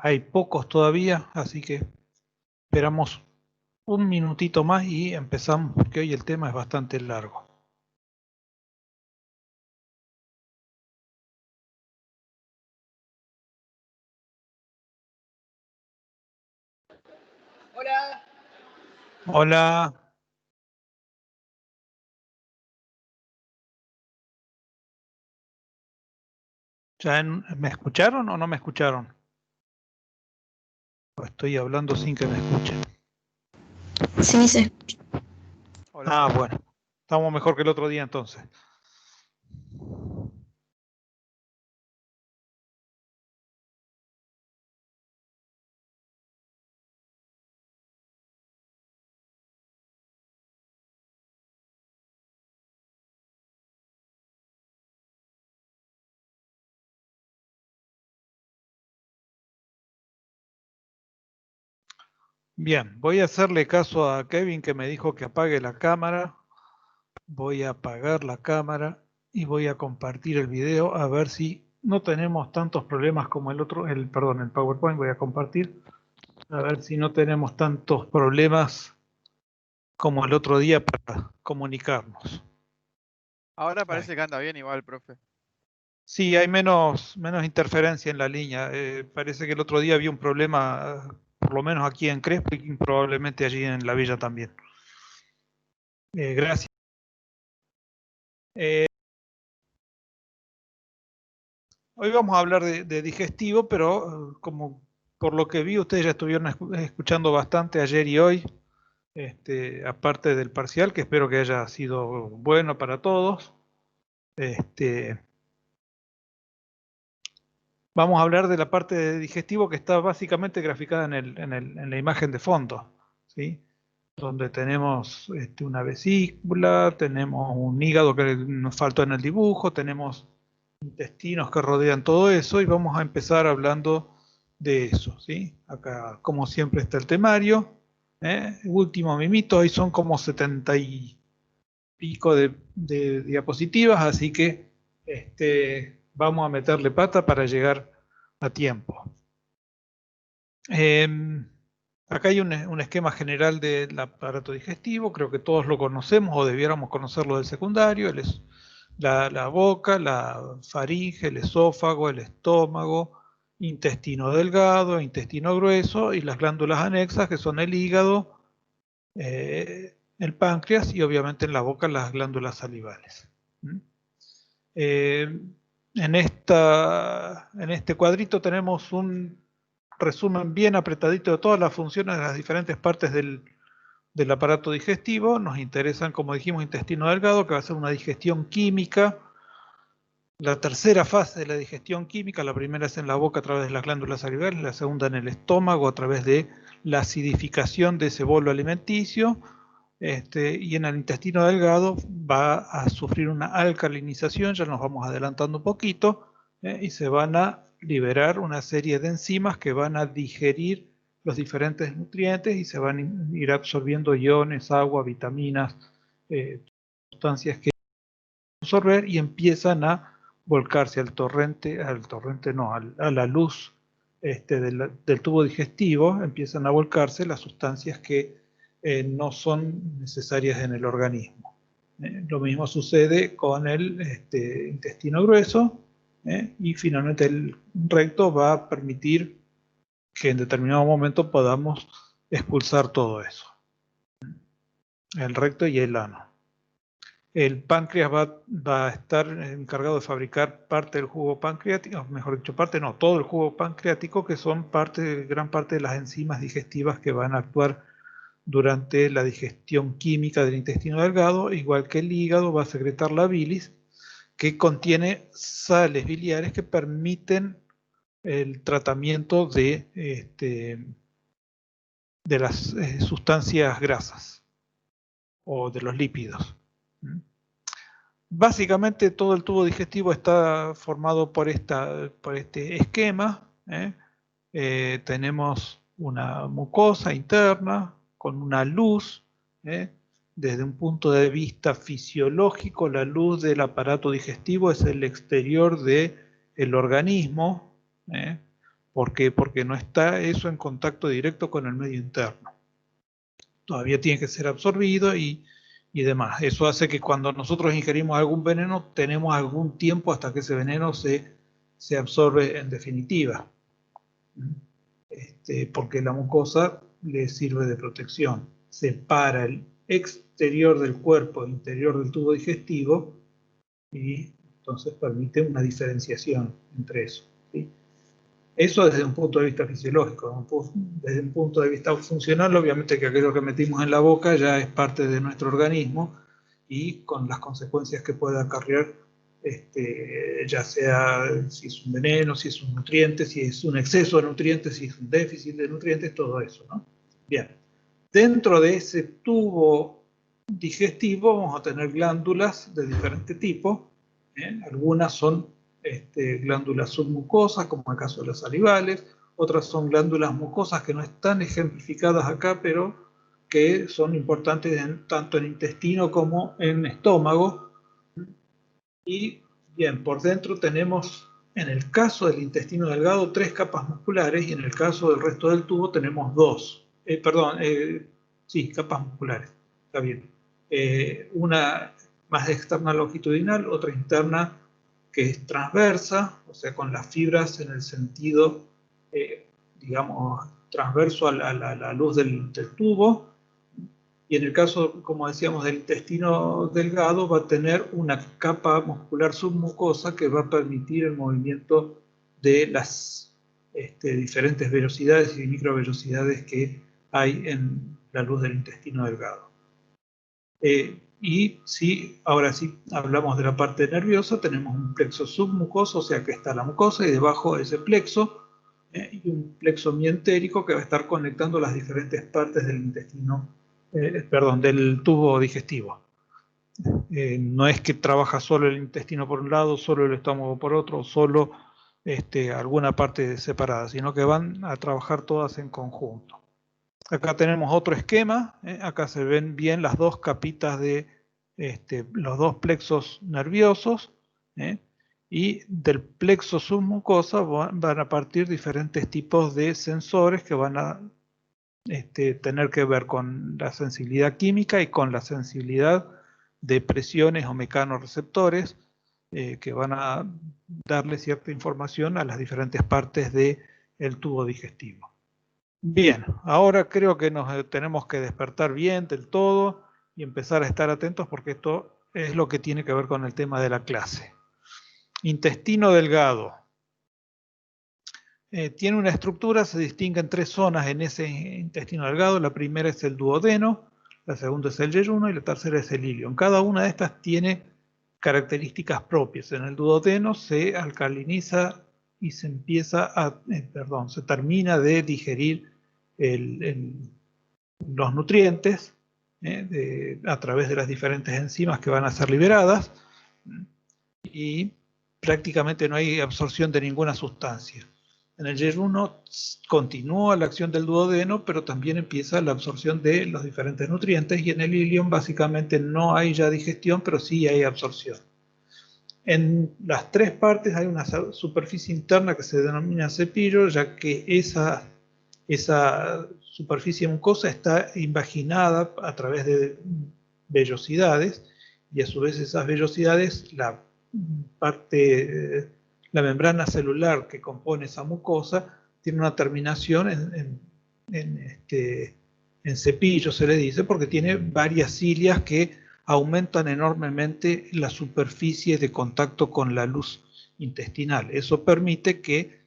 hay pocos todavía, así que esperamos un minutito más y empezamos porque hoy el tema es bastante largo. Hola. Hola. ¿Me escucharon o no me escucharon? ¿O estoy hablando sin que me escuchen? Sí, se escucha. Ah, bueno. Estamos mejor que el otro día entonces. Bien, voy a hacerle caso a Kevin que me dijo que apague la cámara. Voy a apagar la cámara y voy a compartir el video a ver si no tenemos tantos problemas como el PowerPoint voy a compartir. A ver si no tenemos tantos problemas como el otro día para comunicarnos. Ahora parece que anda bien igual, profe. Sí, hay menos interferencia en la línea. Parece que el otro día había un problema, por lo menos aquí en Crespo y probablemente allí en la Villa también. Gracias. Hoy vamos a hablar de digestivo, pero como por lo que vi, ustedes ya estuvieron escuchando bastante ayer y hoy, aparte del parcial, que espero que haya sido bueno para todos. Vamos a hablar de la parte de digestivo que está básicamente graficada en la imagen de fondo, ¿sí? Donde tenemos una vesícula, tenemos un hígado que nos faltó en el dibujo, tenemos intestinos que rodean todo eso y vamos a empezar hablando de eso, ¿sí? Acá, como siempre, está el temario. Último mimito, hoy son como 70 y pico de diapositivas, así que vamos a meterle pata para llegar a tiempo. Acá hay un esquema general del aparato digestivo, creo que todos lo conocemos o debiéramos conocerlo del secundario. La boca, la faringe, el esófago, el estómago, intestino delgado, intestino grueso y las glándulas anexas que son el hígado, el páncreas y obviamente en la boca las glándulas salivales. En este cuadrito tenemos un resumen bien apretadito de todas las funciones de las diferentes partes del aparato digestivo. Nos interesan, como dijimos, intestino delgado, que va a ser una digestión química. La tercera fase de la digestión química, la primera es en la boca a través de las glándulas salivales, la segunda en el estómago a través de la acidificación de ese bolo alimenticio, y en el intestino delgado va a sufrir una alcalinización, ya nos vamos adelantando un poquito, y se van a liberar una serie de enzimas que van a digerir los diferentes nutrientes y se van a ir absorbiendo iones, agua, vitaminas, sustancias que absorber y empiezan a volcarse al torrente no, a la luz del tubo digestivo, empiezan a volcarse las sustancias que no son necesarias en el organismo. Lo mismo sucede con el intestino grueso, y finalmente el recto va a permitir que en determinado momento podamos expulsar todo eso. El recto y el ano. El páncreas va a estar encargado de fabricar parte del jugo pancreático, mejor dicho, todo el jugo pancreático, que son gran parte de las enzimas digestivas que van a actuar durante la digestión química del intestino delgado, igual que el hígado va a secretar la bilis, que contiene sales biliares que permiten el tratamiento de las sustancias grasas o de los lípidos. Básicamente todo el tubo digestivo está formado por este esquema. Tenemos una mucosa interna con una luz. Desde un punto de vista fisiológico, la luz del aparato digestivo es el exterior del organismo. ¿Por qué? Porque no está eso en contacto directo con el medio interno. Todavía tiene que ser absorbido y demás. Eso hace que cuando nosotros ingerimos algún veneno, tenemos algún tiempo hasta que ese veneno se absorbe en definitiva. Porque la mucosa le sirve de protección. Separa el exterior del cuerpo, el interior del tubo digestivo, y entonces permite una diferenciación entre eso, ¿sí? Eso desde un punto de vista fisiológico. Desde un punto de vista funcional, obviamente que aquello que metimos en la boca ya es parte de nuestro organismo y con las consecuencias que puede acarrear, ya sea si es un veneno, si es un nutriente, si es un exceso de nutrientes, si es un déficit de nutrientes, todo eso, ¿no? Bien. Dentro de ese tubo digestivo vamos a tener glándulas de diferente tipo, ¿eh? Algunas son glándulas submucosas, como en el caso de las salivales, otras son glándulas mucosas que no están ejemplificadas acá, pero que son importantes tanto en intestino como en estómago. Y bien, por dentro tenemos, en el caso del intestino delgado, 3 capas musculares, y en el caso del resto del tubo tenemos 2. Sí, capas musculares, está bien. Una más externa longitudinal, otra interna que es transversa, o sea, con las fibras en el sentido, digamos, transverso a la luz del tubo. Y en el caso, como decíamos, del intestino delgado, va a tener una capa muscular submucosa que va a permitir el movimiento de las diferentes velocidades y microvelocidades que hay en la luz del intestino delgado. Y si ahora sí hablamos de la parte nerviosa, tenemos un plexo submucoso, o sea que está la mucosa y debajo de ese plexo, y un plexo mientérico que va a estar conectando las diferentes partes del intestino, del tubo digestivo. No es que trabaja solo el intestino por un lado, solo el estómago por otro, solo alguna parte separada, sino que van a trabajar todas en conjunto. Acá tenemos otro esquema, acá se ven bien las dos capitas de los dos plexos nerviosos, y del plexo submucosa van a partir diferentes tipos de sensores que van a tener que ver con la sensibilidad química y con la sensibilidad de presiones o mecanorreceptores, que van a darle cierta información a las diferentes partes del tubo digestivo. Bien, ahora creo que nos tenemos que despertar bien del todo y empezar a estar atentos porque esto es lo que tiene que ver con el tema de la clase. Intestino delgado. Tiene una estructura, se distingue en 3 zonas en ese intestino delgado. La primera es el duodeno, la segunda es el yeyuno y la tercera es el ilion. Cada una de estas tiene características propias. En el duodeno se alcaliniza y se se termina de digerir los nutrientes a través de las diferentes enzimas que van a ser liberadas, y prácticamente no hay absorción de ninguna sustancia. En el yeyuno continúa la acción del duodeno, pero también empieza la absorción de los diferentes nutrientes, y en el ilion básicamente no hay ya digestión, pero sí hay absorción. En las 3 partes hay una superficie interna que se denomina cepillo, ya que esa superficie mucosa está invaginada a través de vellosidades, y a su vez esas vellosidades, la membrana celular que compone esa mucosa tiene una terminación en cepillo, se le dice, porque tiene varias cilias que aumentan enormemente la superficie de contacto con la luz intestinal. Eso permite que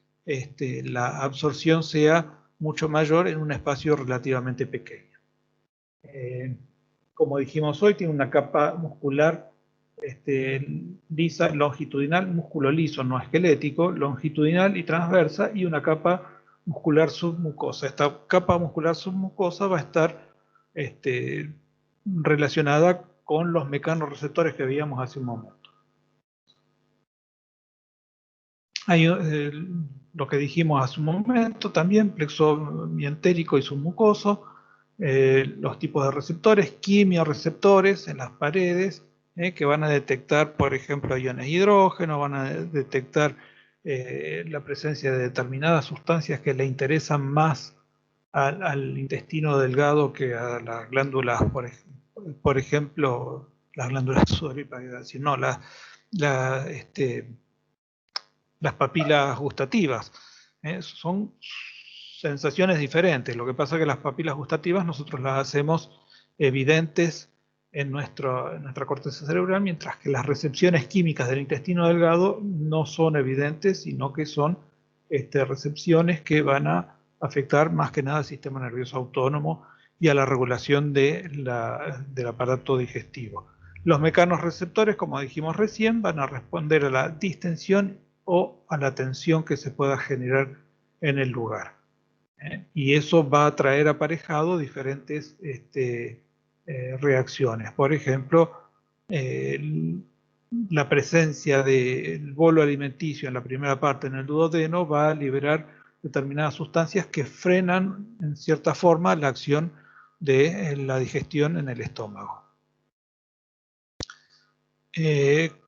la absorción sea mucho mayor en un espacio relativamente pequeño. Como dijimos hoy, tiene una capa muscular lisa, longitudinal, músculo liso, no esquelético, longitudinal y transversa, y una capa muscular submucosa. Esta capa muscular submucosa va a estar relacionada con los mecanorreceptores que veíamos hace un momento. Hay lo que dijimos hace un momento también, plexo mientérico y submucoso, los tipos de receptores, quimiorreceptores en las paredes, que van a detectar, por ejemplo, iones de hidrógeno, van a detectar la presencia de determinadas sustancias que le interesan más al intestino delgado que a las glándulas, por ejemplo, las glándulas sudoríparas, sino las papilas gustativas. Son sensaciones diferentes. Lo que pasa es que las papilas gustativas nosotros las hacemos evidentes en nuestra corteza cerebral, mientras que las recepciones químicas del intestino delgado no son evidentes, sino que son recepciones que van a afectar más que nada al sistema nervioso autónomo y a la regulación del aparato digestivo. Los mecanorreceptores, como dijimos recién, van a responder a la distensión o a la tensión que se pueda generar en el lugar. Y eso va a traer aparejado diferentes reacciones. Por ejemplo, la presencia del bolo alimenticio en la primera parte en el duodeno va a liberar determinadas sustancias que frenan en cierta forma la acción de la digestión en el estómago.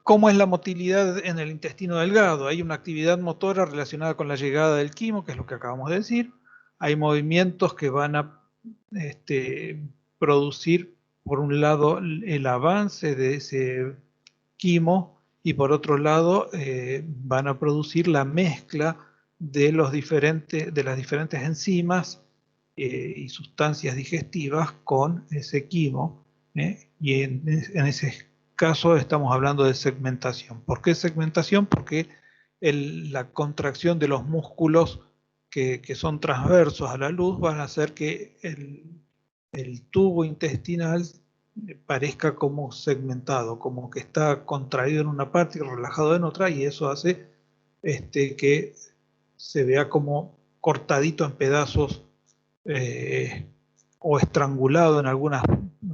¿Cómo es la motilidad en el intestino delgado? Hay una actividad motora relacionada con la llegada del quimo, que es lo que acabamos de decir. Hay movimientos que van a producir, por un lado, el avance de ese quimo y por otro lado van a producir la mezcla de las diferentes enzimas y sustancias digestivas con ese quimo, y en ese caso estamos hablando de segmentación. ¿Por qué segmentación? Porque la contracción de los músculos que son transversos a la luz van a hacer que el tubo intestinal parezca como segmentado, como que está contraído en una parte y relajado en otra, y eso hace que se vea como cortadito en pedazos o estrangulado en algunas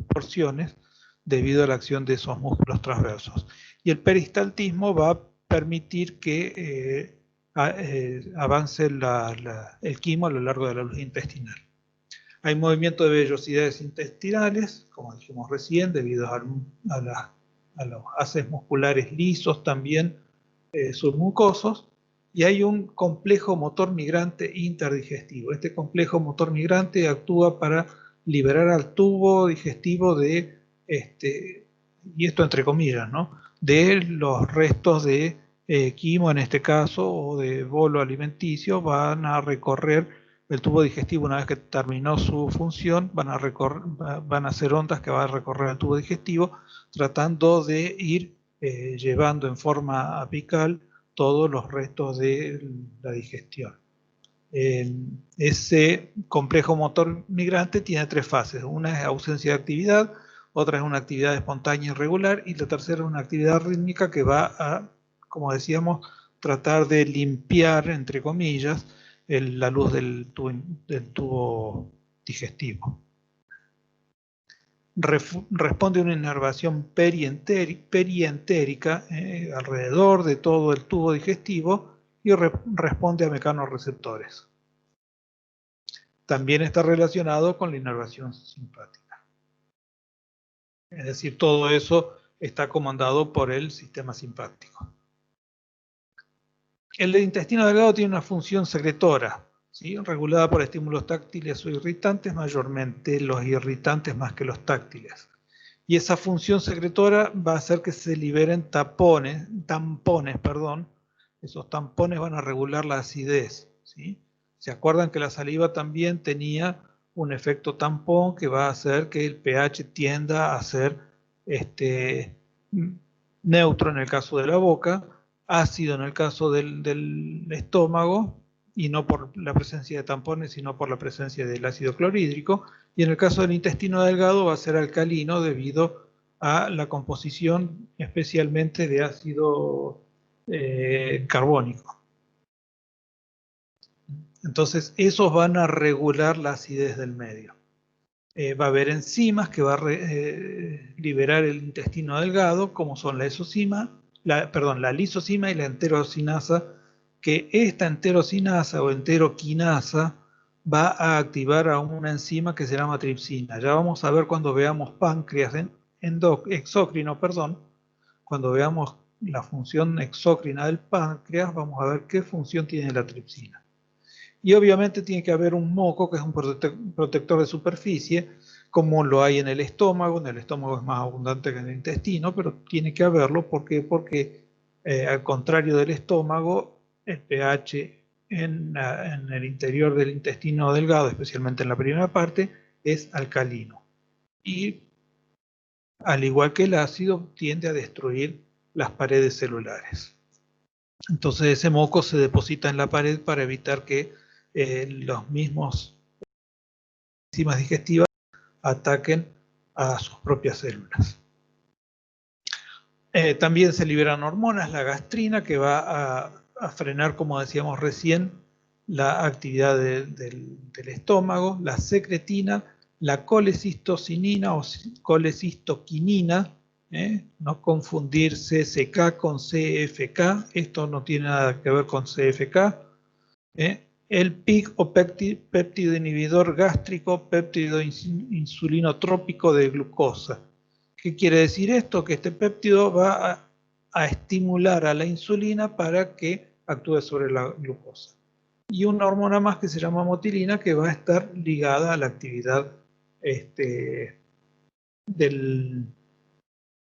porciones debido a la acción de esos músculos transversos. Y el peristaltismo va a permitir que avance el quimo a lo largo de la luz intestinal. Hay movimiento de vellosidades intestinales, como dijimos recién, debido a los haces musculares lisos también submucosos, y hay un complejo motor migrante interdigestivo. Este complejo motor migrante actúa para liberar al tubo digestivo de, y esto entre comillas, ¿no?, de los restos de quimo en este caso, o de bolo alimenticio. Van a recorrer el tubo digestivo. Una vez que terminó su función, van a hacer ondas que van a recorrer el tubo digestivo, tratando de ir llevando en forma apical todos los restos de la digestión. Ese complejo motor migrante tiene tres fases. Una es ausencia de actividad, otra es una actividad espontánea irregular, y la tercera es una actividad rítmica que va a, como decíamos, tratar de limpiar, entre comillas, la luz del tubo digestivo. Responde a una inervación perientérica alrededor de todo el tubo digestivo, y responde a mecanorreceptores. También está relacionado con la inervación simpática. Es decir, todo eso está comandado por el sistema simpático. El intestino delgado tiene una función secretora, ¿sí?, regulada por estímulos táctiles o irritantes, mayormente los irritantes más que los táctiles. Y esa función secretora va a hacer que se liberen tampones. Esos tampones van a regular la acidez, ¿sí? ¿Se acuerdan que la saliva también tenía un efecto tampón que va a hacer que el pH tienda a ser neutro en el caso de la boca, ácido en el caso del estómago, y no por la presencia de tampones, sino por la presencia del ácido clorhídrico, y en el caso del intestino delgado va a ser alcalino debido a la composición especialmente de ácido carbónico. Entonces esos van a regular la acidez del medio. Va a haber enzimas que va a liberar el intestino delgado, como son la lisosima y la enterocinasa, que esta enterocinasa o enteroquinasa va a activar a una enzima que se llama tripsina. Ya vamos a ver cuando veamos páncreas exócrino, cuando veamos la función exócrina del páncreas, vamos a ver qué función tiene la tripsina. Y obviamente tiene que haber un moco, que es un protector de superficie, como lo hay en el estómago. En el estómago es más abundante que en el intestino, pero tiene que haberlo. ¿Por qué? Porque al contrario del estómago, el pH en el interior del intestino delgado, especialmente en la primera parte, es alcalino. Y al igual que el ácido, tiende a destruir las paredes celulares. Entonces ese moco se deposita en la pared para evitar que los mismos enzimas digestivas ataquen a sus propias células. También se liberan hormonas, la gastrina, que va a frenar, como decíamos recién, la actividad del estómago, la secretina, la colecistocinina o colecistoquinina, no confundir CCK con CFK, esto no tiene nada que ver con CFK, el PIG o péptido inhibidor gástrico, péptido insulinotrópico de glucosa. ¿Qué quiere decir esto? Que este péptido va a estimular a la insulina para que actúe sobre la glucosa. Y una hormona más que se llama motilina, que va a estar ligada a la actividad del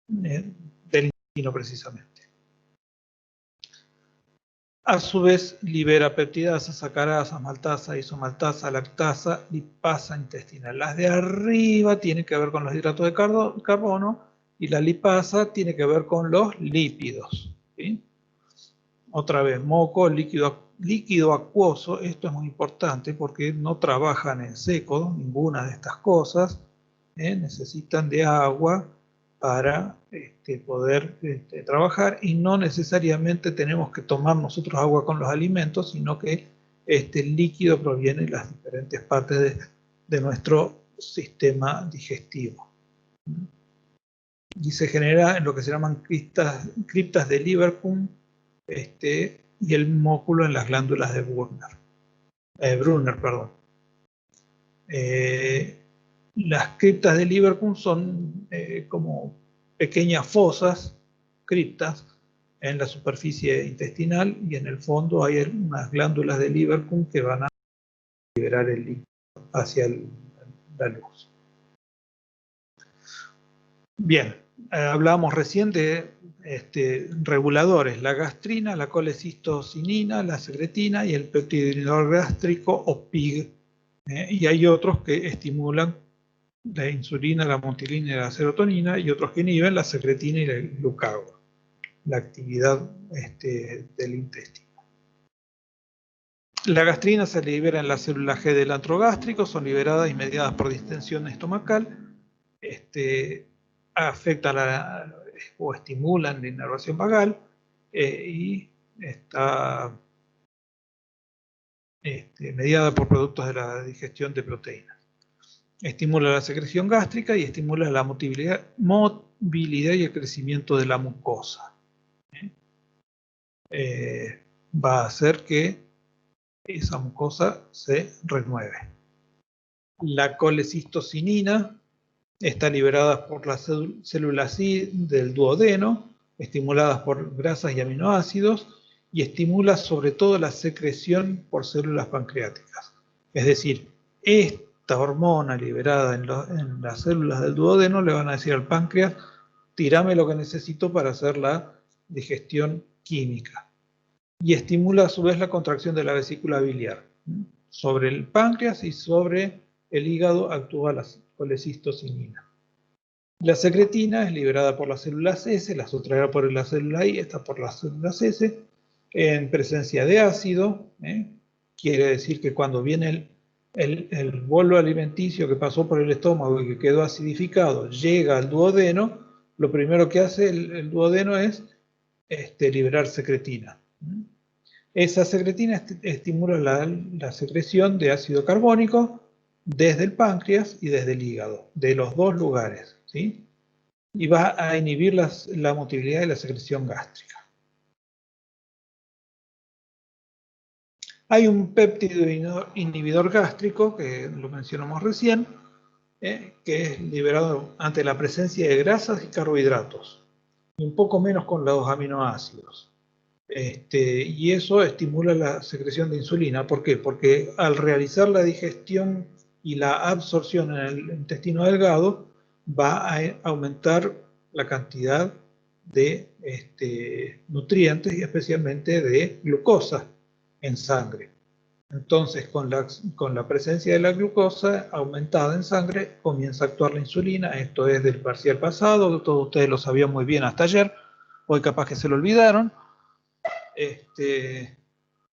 intestino precisamente. A su vez libera peptidasa, sacarasa, maltasa, isomaltasa, lactasa, lipasa intestinal. Las de arriba tienen que ver con los hidratos de carbono y la lipasa tiene que ver con los lípidos. ¿Sí? Otra vez, moco, líquido acuoso. Esto es muy importante porque no trabajan en seco ninguna de estas cosas. Necesitan de agua para poder trabajar, y no necesariamente tenemos que tomar nosotros agua con los alimentos, sino que el líquido proviene de las diferentes partes de nuestro sistema digestivo. Y se genera en lo que se llaman criptas de Lieberkühn y el móculo en las glándulas de Brunner. Las criptas de Lieberkühn son como pequeñas fosas, criptas, en la superficie intestinal, y en el fondo hay unas glándulas de Lieberkühn que van a liberar el líquido hacia la luz. Bien, hablábamos recién de reguladores, la gastrina, la colecistocinina, la secretina y el péptido inhibidor gástrico o PIG. Y hay otros que estimulan la insulina, la motilina y la serotonina, y otros que inhiben la secretina y el glucagón, la actividad del intestino. La gastrina se libera en la célula G del antro gástrico, son liberadas y mediadas por distensión estomacal, afectan o estimulan la inervación vagal, y está mediada por productos de la digestión de proteínas. Estimula la secreción gástrica y estimula la movilidad y el crecimiento de la mucosa. Va a hacer que esa mucosa se renueve. La colecistocinina está liberada por las células C del duodeno, estimuladas por grasas y aminoácidos, y estimula sobre todo la secreción por células pancreáticas. Es decir, esta hormona liberada en las células del duodeno le van a decir al páncreas: tirame lo que necesito para hacer la digestión química. Y estimula a su vez la contracción de la vesícula biliar. Sobre el páncreas y sobre el hígado actúa la colecistocinina. La secretina es liberada por las células S, la sustraída por la célula I, esta por las células S, en presencia de ácido. Quiere decir que cuando viene el bolo alimenticio que pasó por el estómago y que quedó acidificado, llega al duodeno, lo primero que hace el duodeno es liberar secretina. Esa secretina estimula la secreción de ácido carbónico desde el páncreas y desde el hígado, de los dos lugares, ¿sí? Y va a inhibir la motilidad y la secreción gástrica. Hay un péptido inhibidor gástrico, que lo mencionamos recién, que es liberado ante la presencia de grasas y carbohidratos. y un poco menos con los aminoácidos. Y eso estimula la secreción de insulina. ¿Por qué? Porque al realizar la digestión y la absorción en el intestino delgado, va a aumentar la cantidad de nutrientes y especialmente de glucosa en sangre. Entonces, con la presencia de la glucosa aumentada en sangre, comienza a actuar la insulina. Esto es del parcial pasado, todos ustedes lo sabían muy bien hasta ayer, hoy capaz que se lo olvidaron.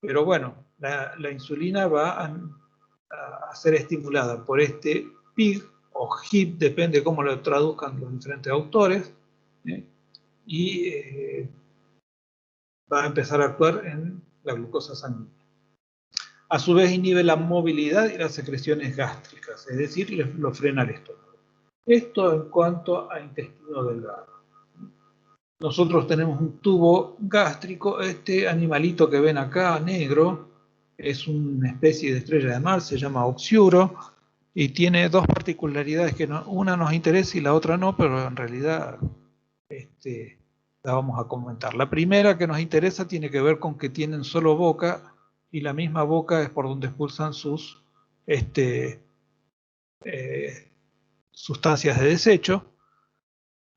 Pero bueno, la insulina va a ser estimulada por este PIG o HIP, depende cómo lo traduzcan los diferentes autores, y va a empezar a actuar en la glucosa sanguínea. A su vez inhibe la movilidad y las secreciones gástricas, es decir, lo frena el estómago. Esto en cuanto a intestino delgado. Nosotros tenemos un tubo gástrico. Este animalito que ven acá, negro, es una especie de estrella de mar, se llama Oxiuro, y tiene dos particularidades que una nos interesa y la otra no, pero en realidad la vamos a comentar. La primera que nos interesa tiene que ver con que tienen solo boca, y la misma boca es por donde expulsan sus sustancias de desecho.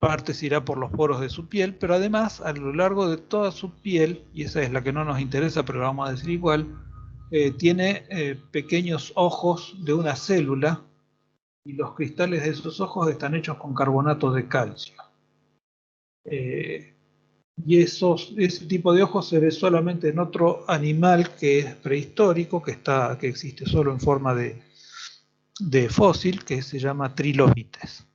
Partes irá por los poros de su piel, pero además a lo largo de toda su piel, y esa es la que no nos interesa, pero la vamos a decir igual, tiene pequeños ojos de una célula, y los cristales de esos ojos están hechos con carbonato de calcio. Y ese tipo de ojos se ve solamente en otro animal que es prehistórico, que existe solo en forma de fósil, que se llama trilobites.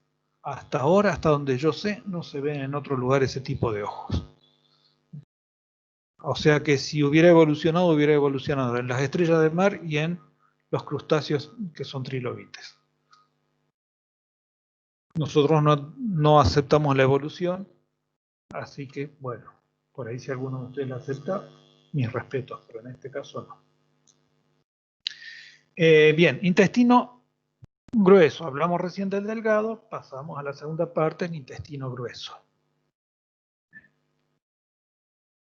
Hasta ahora, hasta donde yo sé, no se ven en otro lugar ese tipo de ojos. O sea que si hubiera evolucionado en las estrellas del mar y en los crustáceos que son trilobites. Nosotros no aceptamos la evolución, así que, bueno, por ahí si alguno de ustedes la acepta, mis respetos, pero en este caso no. Bien, intestino grueso. Hablamos recién del delgado, pasamos a la segunda parte, el intestino grueso.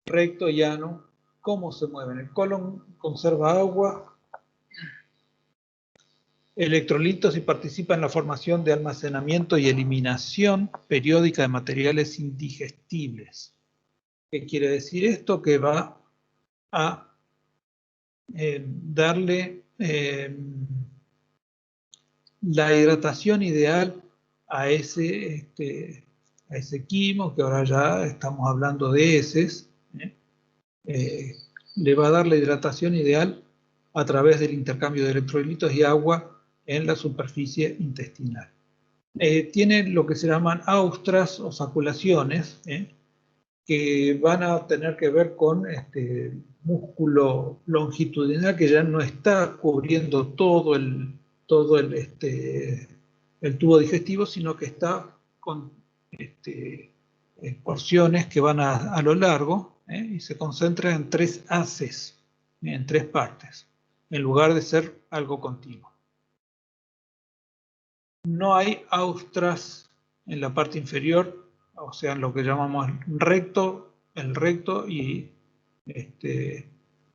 Recto, llano. ¿Cómo se mueven? El colon conserva agua, electrolitos y participa en la formación de almacenamiento y eliminación periódica de materiales indigestibles. ¿Qué quiere decir esto? Que va a darle la hidratación ideal a ese quimo, que ahora ya estamos hablando de heces. Le va a dar la hidratación ideal a través del intercambio de electrolitos y agua en la superficie intestinal. Tiene lo que se llaman austras o saculaciones, que van a tener que ver con músculo longitudinal que ya no está cubriendo todo el tubo digestivo, sino que está con porciones que van a lo largo, y se concentra en 3 haces, en 3 partes, en lugar de ser algo continuo. No hay austras en la parte inferior, o sea, en lo que llamamos el recto, y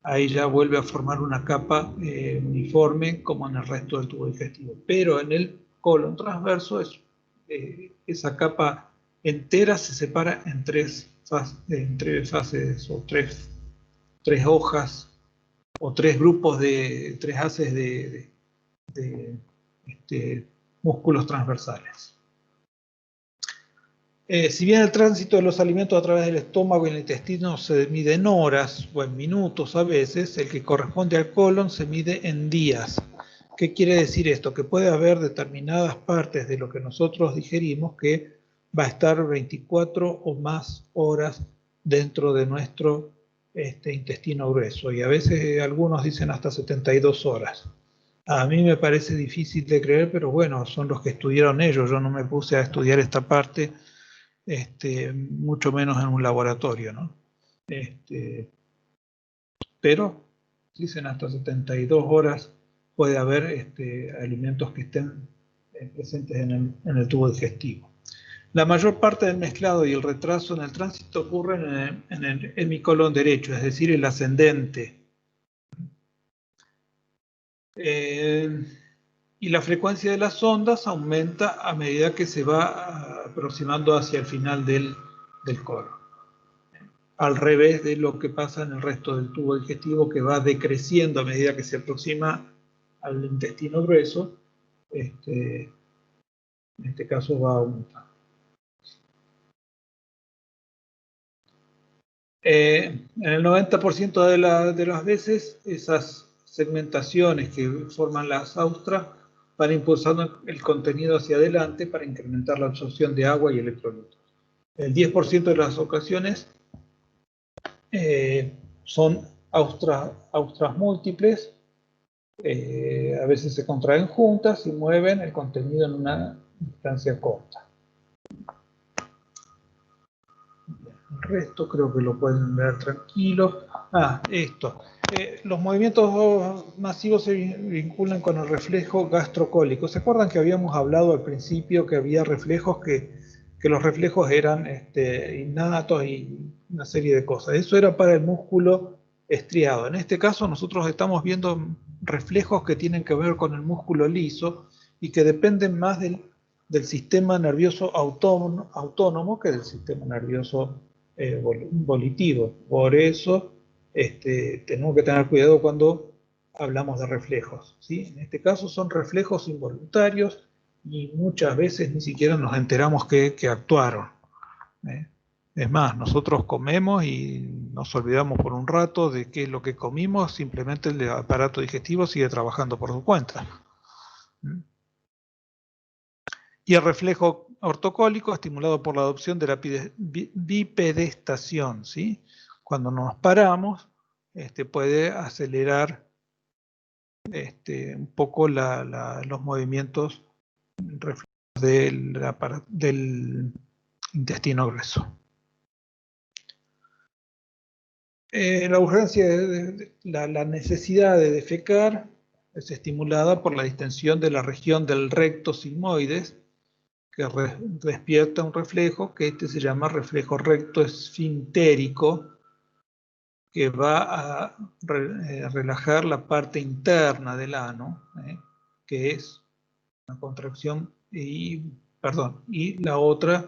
ahí ya vuelve a formar una capa uniforme como en el resto del tubo digestivo. Pero en el colon transverso esa capa entera se separa en 3 fases o 3 hojas o 3 grupos de 3 haces de músculos transversales. Si bien el tránsito de los alimentos a través del estómago y el intestino se mide en horas o en minutos a veces, el que corresponde al colon se mide en días. ¿Qué quiere decir esto? Que puede haber determinadas partes de lo que nosotros digerimos que va a estar 24 o más horas dentro de nuestro intestino grueso, y a veces algunos dicen hasta 72 horas. A mí me parece difícil de creer, pero bueno, son los que estudiaron ellos. Yo no me puse a estudiar esta parte, mucho menos en un laboratorio, ¿no? Pero dicen hasta 72 horas puede haber alimentos que estén presentes en el tubo digestivo. La mayor parte del mezclado y el retraso en el tránsito ocurren en el hemicolon derecho, es decir, el ascendente. Y la frecuencia de las ondas aumenta a medida que se va aproximando hacia el final del colon. Al revés de lo que pasa en el resto del tubo digestivo, que va decreciendo a medida que se aproxima al intestino grueso. En este caso va aumentando. En el 90% de las veces, esas segmentaciones que forman las austras van impulsando el contenido hacia adelante para incrementar la absorción de agua y electrolitos. El 10% de las ocasiones son austras múltiples, a veces se contraen juntas y mueven el contenido en una distancia corta. El resto creo que lo pueden ver tranquilo. Esto. Los movimientos masivos se vinculan con el reflejo gastrocólico. ¿Se acuerdan que habíamos hablado al principio que había reflejos que los reflejos eran innatos y una serie de cosas? Eso era para el músculo estriado. En este caso nosotros estamos viendo reflejos que tienen que ver con el músculo liso y que dependen más del sistema nervioso autónomo que del sistema nervioso volitivo. Por eso tenemos que tener cuidado cuando hablamos de reflejos, ¿sí? En este caso son reflejos involuntarios y muchas veces ni siquiera nos enteramos que actuaron. Es más, nosotros comemos y nos olvidamos por un rato de qué es lo que comimos, simplemente el aparato digestivo sigue trabajando por su cuenta. Y el reflejo ortocólico estimulado por la adopción de la bipedestación, ¿sí? Cuando nos paramos, puede acelerar un poco los movimientos del intestino grueso. La urgencia, la necesidad de defecar es estimulada por la distensión de la región del recto sigmoides, que despierta un reflejo que se llama reflejo recto esfintérico, que va a relajar la parte interna del ano, que es una contracción, y la otra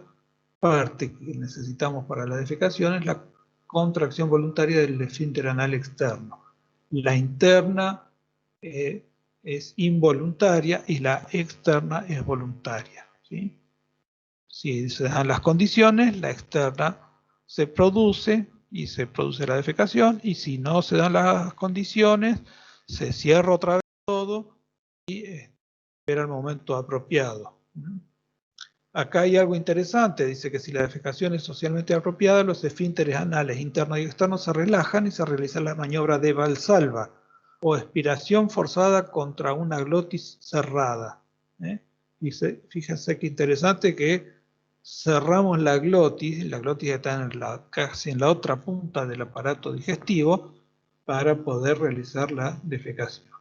parte que necesitamos para la defecación es la contracción voluntaria del esfínter anal externo. La interna es involuntaria y la externa es voluntaria, ¿sí? Si se dan las condiciones, la externa se produce y se produce la defecación, y si no se dan las condiciones, se cierra otra vez todo y espera el momento apropiado. Acá hay algo interesante, dice que si la defecación es socialmente apropiada, los esfínteres anales internos y externos se relajan y se realiza la maniobra de Valsalva, o expiración forzada contra una glotis cerrada. Fíjense qué interesante que cerramos la glotis está casi en la otra punta del aparato digestivo para poder realizar la defecación.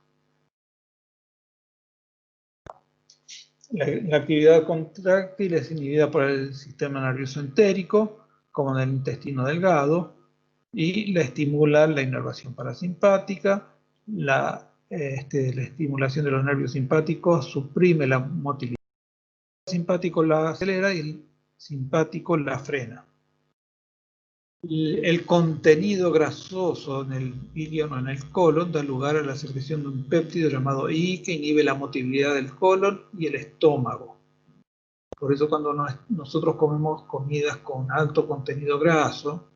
La actividad contráctil es inhibida por el sistema nervioso entérico, como en el intestino delgado, y la estimula la inervación parasimpática. La estimulación de los nervios simpáticos suprime la motilidad. El simpático la acelera y el simpático la frena. El contenido grasoso en el ilion o en el colon da lugar a la secreción de un péptido llamado I que inhibe la motilidad del colon y el estómago. Por eso cuando nosotros comemos comidas con alto contenido graso,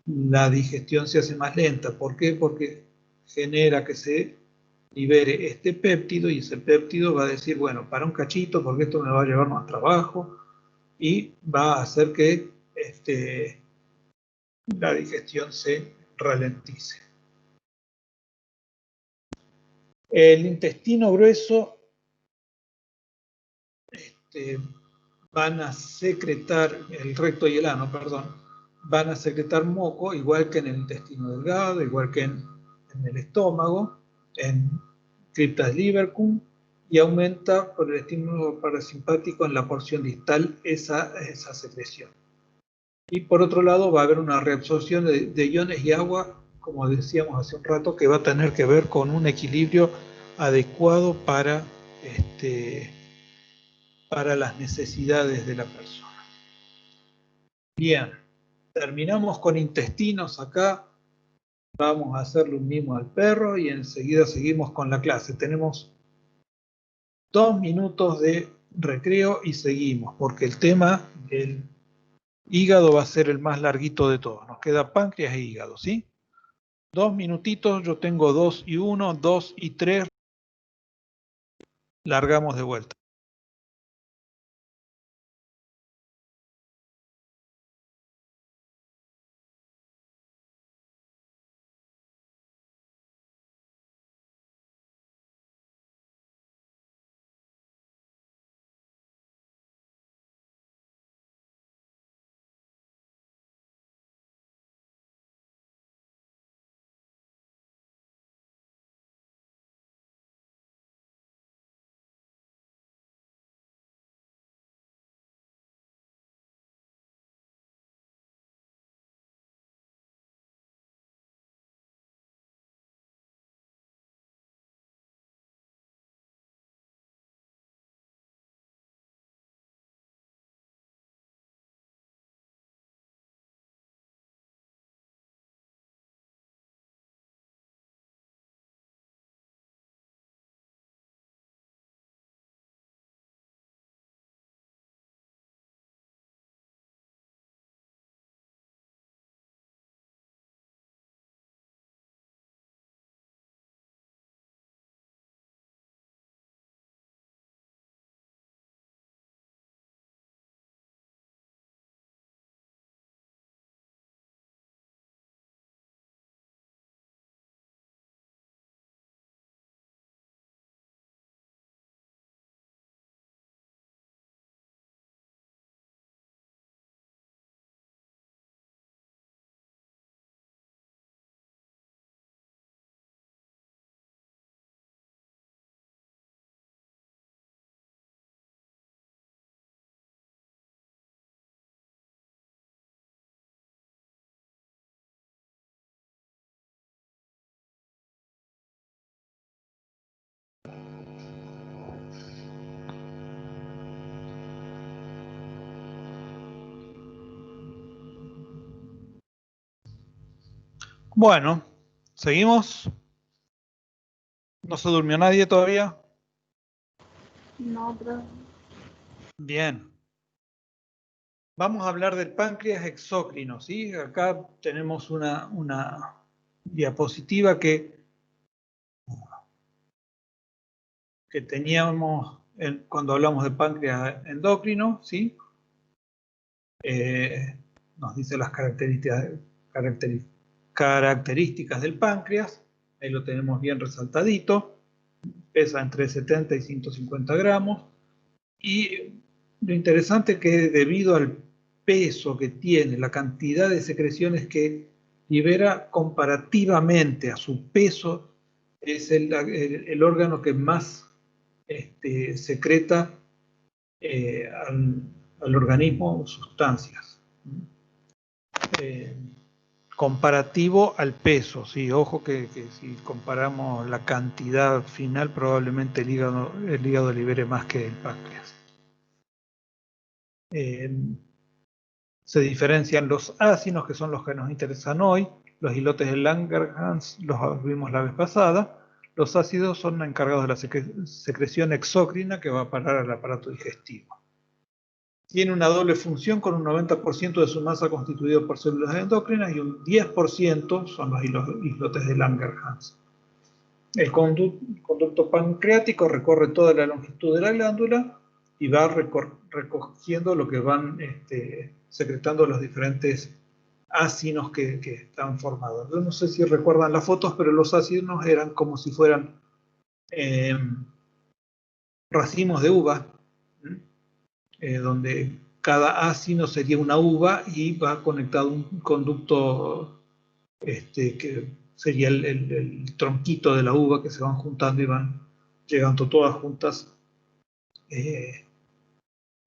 la digestión se hace más lenta. ¿Por qué? Porque genera que se libere este péptido y ese péptido va a decir, bueno, para un cachito porque esto me va a llevar más trabajo y va a hacer que la digestión se ralentice. El intestino grueso van a secretar, el recto y el ano, perdón, van a secretar moco, igual que en el intestino delgado, igual que en el estómago, en Cryptas libercum y aumenta por el estímulo parasimpático en la porción distal esa secreción. Y por otro lado va a haber una reabsorción de iones y agua, como decíamos hace un rato, que va a tener que ver con un equilibrio adecuado para las necesidades de la persona. Bien, terminamos con intestinos acá. Vamos a hacerle un mimo al perro y enseguida seguimos con la clase. Tenemos 2 minutos de recreo y seguimos, porque el tema del hígado va a ser el más larguito de todos. Nos queda páncreas e hígado, ¿sí? 2 minutitos, yo tengo 2 y 1, 2 y 3. Largamos de vuelta. Bueno, ¿seguimos? ¿No se durmió nadie todavía? No, profe. Bien. Vamos a hablar del páncreas exócrino, ¿sí? Acá tenemos una diapositiva que teníamos cuando hablamos de páncreas endocrino, ¿sí? Nos dice las características del páncreas. Ahí lo tenemos bien resaltadito. Pesa entre 70 y 150 gramos. Y lo interesante es que debido al peso que tiene, la cantidad de secreciones que libera comparativamente a su peso, es el órgano que más secreta al organismo sustancias. Comparativo al peso, sí, ojo que si comparamos la cantidad final, probablemente el hígado libere más que el páncreas. Se diferencian los ácidos, que son los que nos interesan hoy. Los islotes de Langerhans los vimos la vez pasada. Los ácidos son encargados de la secreción exócrina que va a parar al aparato digestivo. Tiene una doble función con un 90% de su masa constituido por células endocrinas y un 10% son los islotes de Langerhans. El conducto pancreático recorre toda la longitud de la glándula y va recogiendo lo que van secretando los diferentes ácidos que están formados. Yo no sé si recuerdan las fotos, pero los ácidos eran como si fueran racimos de uva, donde cada ácido sería una uva y va conectado a un conducto que sería el tronquito de la uva, que se van juntando y van llegando todas juntas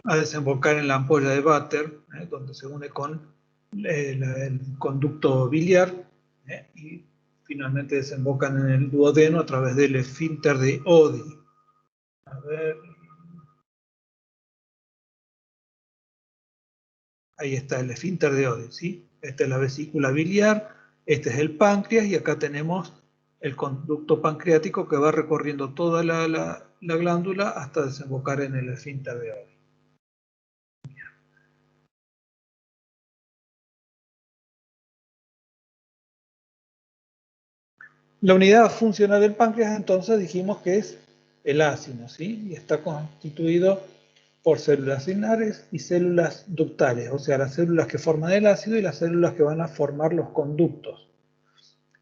a desembocar en la ampolla de Vater, donde se une con el conducto biliar, y finalmente desembocan en el duodeno a través del esfínter de Oddi. A ver. Ahí está el esfínter de Oddi, ¿sí? Esta es la vesícula biliar, este es el páncreas, y acá tenemos el conducto pancreático que va recorriendo toda la glándula hasta desembocar en el esfínter de Oddi. La unidad funcional del páncreas, entonces, dijimos que es el ácido, ¿sí? Y está constituido por células ciliares y células ductales, o sea, las células que forman el ácido y las células que van a formar los conductos.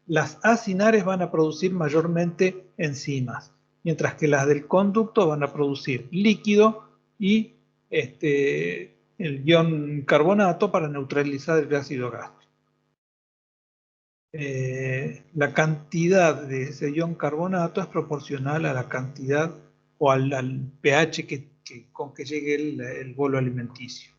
Las acinares van a producir mayormente enzimas, mientras que las del conducto van a producir líquido y el ion carbonato para neutralizar el ácido gástrico. La cantidad de ese ion carbonato es proporcional a la cantidad o al pH con que llegue el bolo alimenticio.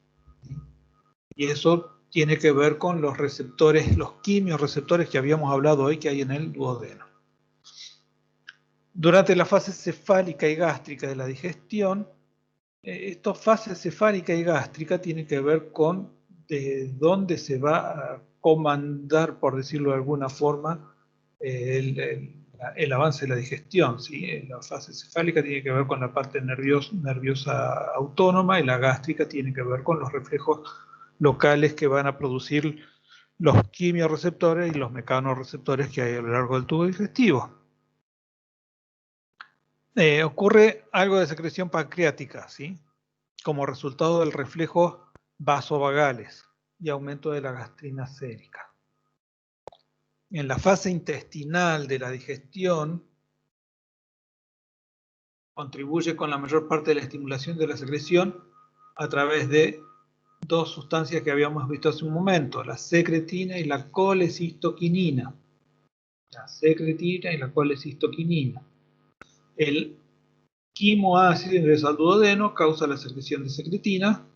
Y eso tiene que ver con los receptores, los quimiorreceptores que habíamos hablado hoy que hay en el duodeno. Durante la fase cefálica y gástrica de la digestión, esta fase cefálica y gástrica tiene que ver con de dónde se va a comandar, por decirlo de alguna forma, el avance de la digestión, ¿sí? La fase cefálica tiene que ver con la parte nerviosa autónoma, y la gástrica tiene que ver con los reflejos locales que van a producir los quimiorreceptores y los mecanorreceptores que hay a lo largo del tubo digestivo. Ocurre algo de secreción pancreática, ¿sí? Como resultado del reflejo vasovagales y aumento de la gastrina sérica. En la fase intestinal de la digestión, contribuye con la mayor parte de la estimulación de la secreción a través de dos sustancias que habíamos visto hace un momento, la secretina y la colecistoquinina. La secretina y la colecistoquinina. El quimoácido ingresa al duodeno, causa la secreción de secretina.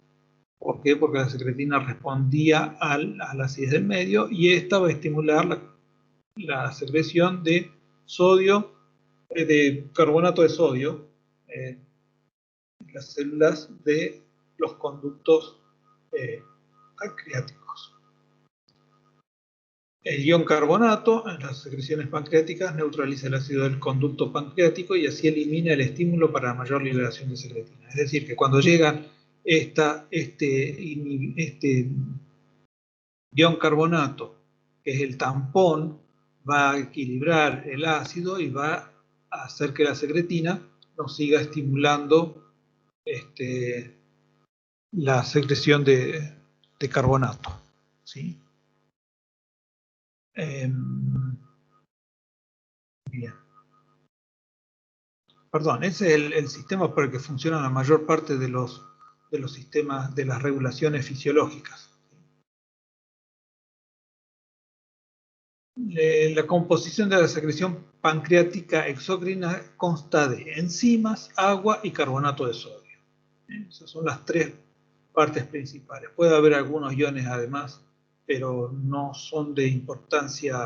¿Por qué? Porque la secretina respondía a la acidez del medio, y esta va a estimular la secreción de sodio, de carbonato de sodio, las células de los conductos pancreáticos. El ion carbonato en las secreciones pancreáticas neutraliza el ácido del conducto pancreático y así elimina el estímulo para la mayor liberación de secretina. Es decir, que cuando llega este ion carbonato, que es el tampón, va a equilibrar el ácido y va a hacer que la secretina nos siga estimulando la secreción de carbonato, ¿sí? Bien. Perdón, ese es el sistema por el que funcionan la mayor parte de los sistemas de las regulaciones fisiológicas. La composición de la secreción pancreática exócrina consta de enzimas, agua y carbonato de sodio. Esas son las tres partes principales. Puede haber algunos iones además, pero no son de importancia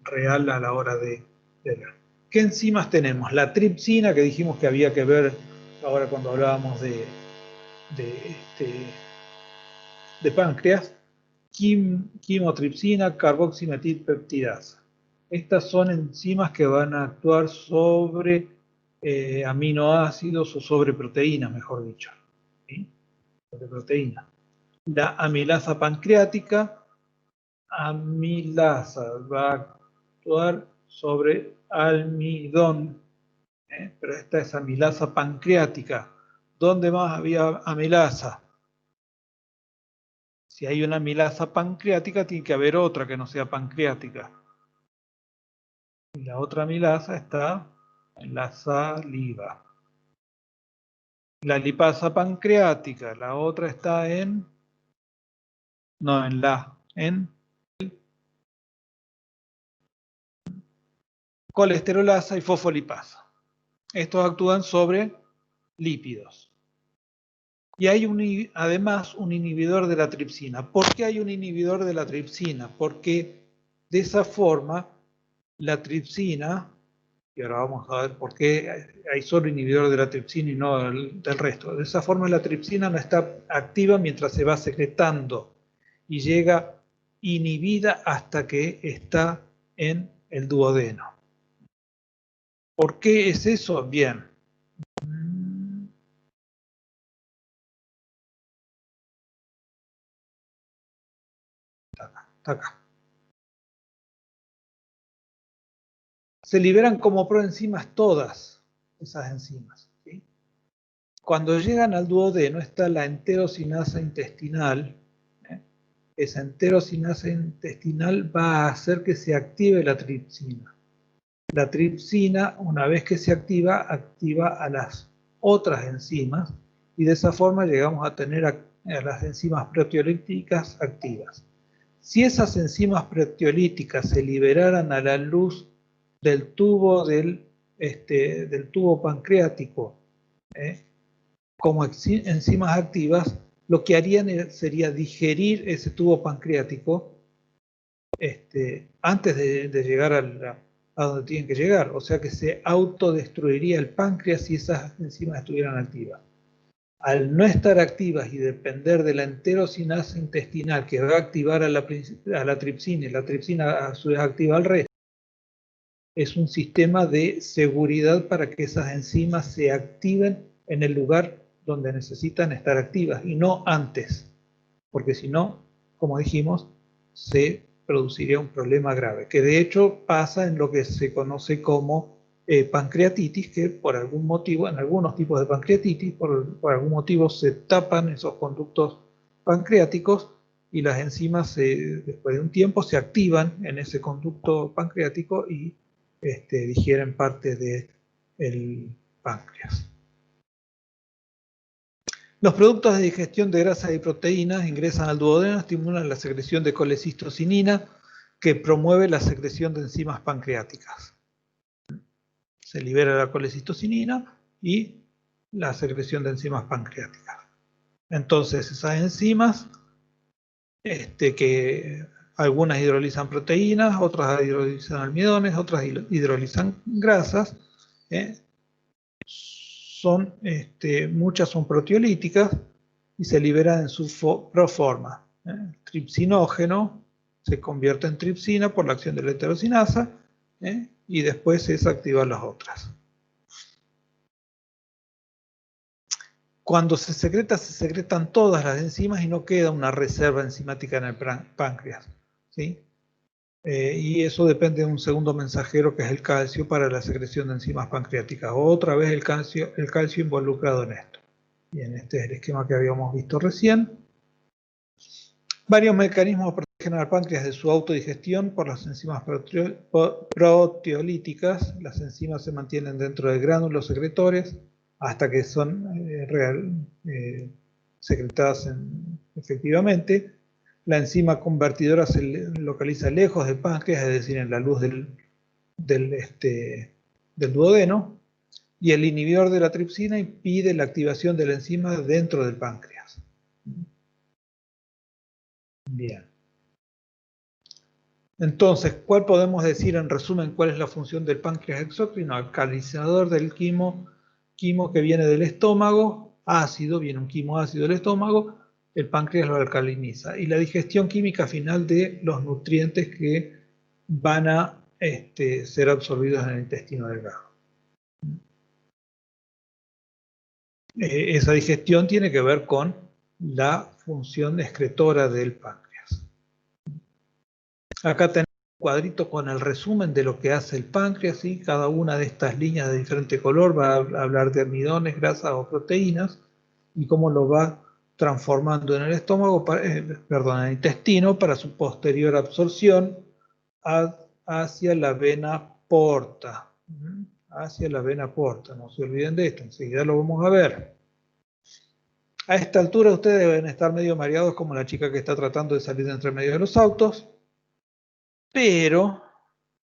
real a la hora de ver. ¿Qué enzimas tenemos? La tripsina, que dijimos que había que ver ahora cuando hablábamos de páncreas. Quimotripsina, carboximetilpeptidasa. Estas son enzimas que van a actuar sobre aminoácidos o sobre proteínas, mejor dicho. ¿Sí? Sobre proteínas. La amilasa pancreática, va a actuar sobre almidón, pero esta es amilasa pancreática. ¿Dónde más había amilasa? Si hay una amilasa pancreática, tiene que haber otra que no sea pancreática. Y la otra amilasa está en la saliva. La lipasa pancreática, la otra está en colesterolasa y fosfolipasa. Estos actúan sobre lípidos. Y hay además un inhibidor de la tripsina. ¿Por qué hay un inhibidor de la tripsina? Porque de esa forma la tripsina, y ahora vamos a ver por qué hay solo inhibidor de la tripsina y no del resto. De esa forma la tripsina no está activa mientras se va secretando y llega inhibida hasta que está en el duodeno. ¿Por qué es eso? Bien. Está acá. Se liberan como proenzimas todas esas enzimas, ¿sí? Cuando llegan al duodeno está la enterocinasa intestinal. Esa enterocinasa intestinal va a hacer que se active la tripsina. La tripsina, una vez que se activa a las otras enzimas y de esa forma llegamos a tener a las enzimas proteolíticas activas. Si esas enzimas proteolíticas se liberaran a la luz del tubo, del tubo pancreático como enzimas activas, lo que harían sería digerir ese tubo pancreático antes de llegar a donde tienen que llegar. O sea que se autodestruiría el páncreas si esas enzimas estuvieran activas. Al no estar activas y depender de la enterocinasa intestinal que va a activar a la tripsina y la tripsina a su vez activa al resto, es un sistema de seguridad para que esas enzimas se activen en el lugar donde necesitan estar activas y no antes, porque si no, como dijimos, se produciría un problema grave, que de hecho pasa en lo que se conoce como pancreatitis, que por algún motivo, en algunos tipos de pancreatitis, por algún motivo se tapan esos conductos pancreáticos y las enzimas después de un tiempo se activan en ese conducto pancreático y digieren parte del páncreas. Los productos de digestión de grasas y proteínas ingresan al duodeno, estimulan la secreción de colecistocinina, que promueve la secreción de enzimas pancreáticas. Se libera la colecistocinina y la secreción de enzimas pancreáticas. Entonces, esas enzimas, que algunas hidrolizan proteínas, otras hidrolizan almidones, otras hidrolizan grasas, muchas son proteolíticas y se liberan en su proforma. Tripsinógeno se convierte en tripsina por la acción de la enterocinasa y después se desactivan las otras. Cuando se secretan todas las enzimas y no queda una reserva enzimática en el páncreas, ¿sí? Y eso depende de un segundo mensajero que es el calcio para la secreción de enzimas pancreáticas. Otra vez el calcio involucrado en esto. Bien, este es el esquema que habíamos visto recién. Varios mecanismos protegen al páncreas de su autodigestión por las enzimas proteolíticas. Las enzimas se mantienen dentro de gránulos secretores hasta que son secretadas efectivamente. La enzima convertidora se localiza lejos del páncreas, es decir, en la luz del duodeno, y el inhibidor de la tripsina impide la activación de la enzima dentro del páncreas. Bien. Entonces, ¿cuál podemos decir en resumen cuál es la función del páncreas exócrino? Alcalinizador del quimo que viene del estómago, ácido, viene un quimo ácido del estómago, el páncreas lo alcaliniza. Y la digestión química final de los nutrientes que van a ser absorbidos en el intestino delgado. Esa digestión tiene que ver con la función excretora del páncreas. Acá tenemos un cuadrito con el resumen de lo que hace el páncreas, ¿sí? Cada una de estas líneas de diferente color va a hablar de almidones, grasas o proteínas y cómo lo va transformando en el estómago, en el intestino para su posterior absorción hacia la vena porta. Hacia la vena porta, no se olviden de esto, enseguida lo vamos a ver. A esta altura ustedes deben estar medio mareados como la chica que está tratando de salir de entre medio de los autos, pero,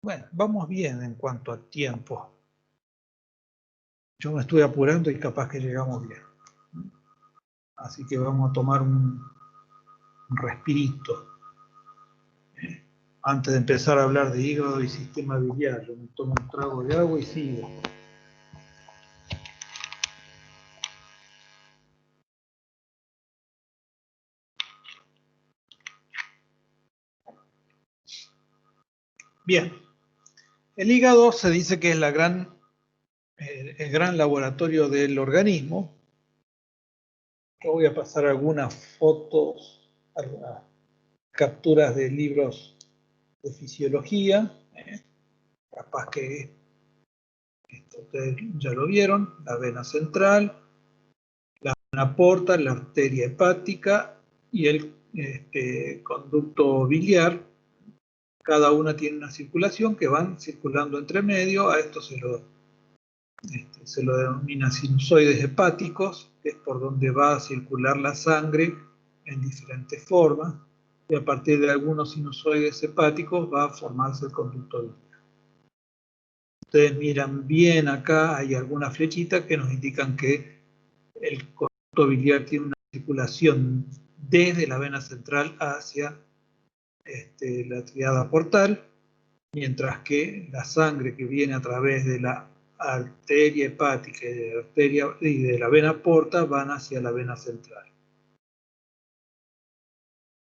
bueno, vamos bien en cuanto a tiempo. Yo me estoy apurando y capaz que llegamos bien. Así que vamos a tomar un respirito. Antes de empezar a hablar de hígado y sistema biliar, yo me tomo un trago de agua y sigo. Bien, el hígado se dice que es el gran laboratorio del organismo. Yo voy a pasar algunas fotos, algunas capturas de libros de fisiología. Capaz que esto ustedes ya lo vieron: la vena central, la vena porta, la arteria hepática y el conducto biliar. Cada una tiene una circulación que van circulando entre medio. A esto se lo denomina sinusoides hepáticos, que es por donde va a circular la sangre en diferentes formas, y a partir de algunos sinusoides hepáticos va a formarse el conducto biliar. Ustedes miran bien acá, hay algunas flechitas que nos indican que el conducto biliar tiene una circulación desde la vena central hacia la tríada portal, mientras que la sangre que viene a través de la arteria hepática y de la vena porta van hacia la vena central.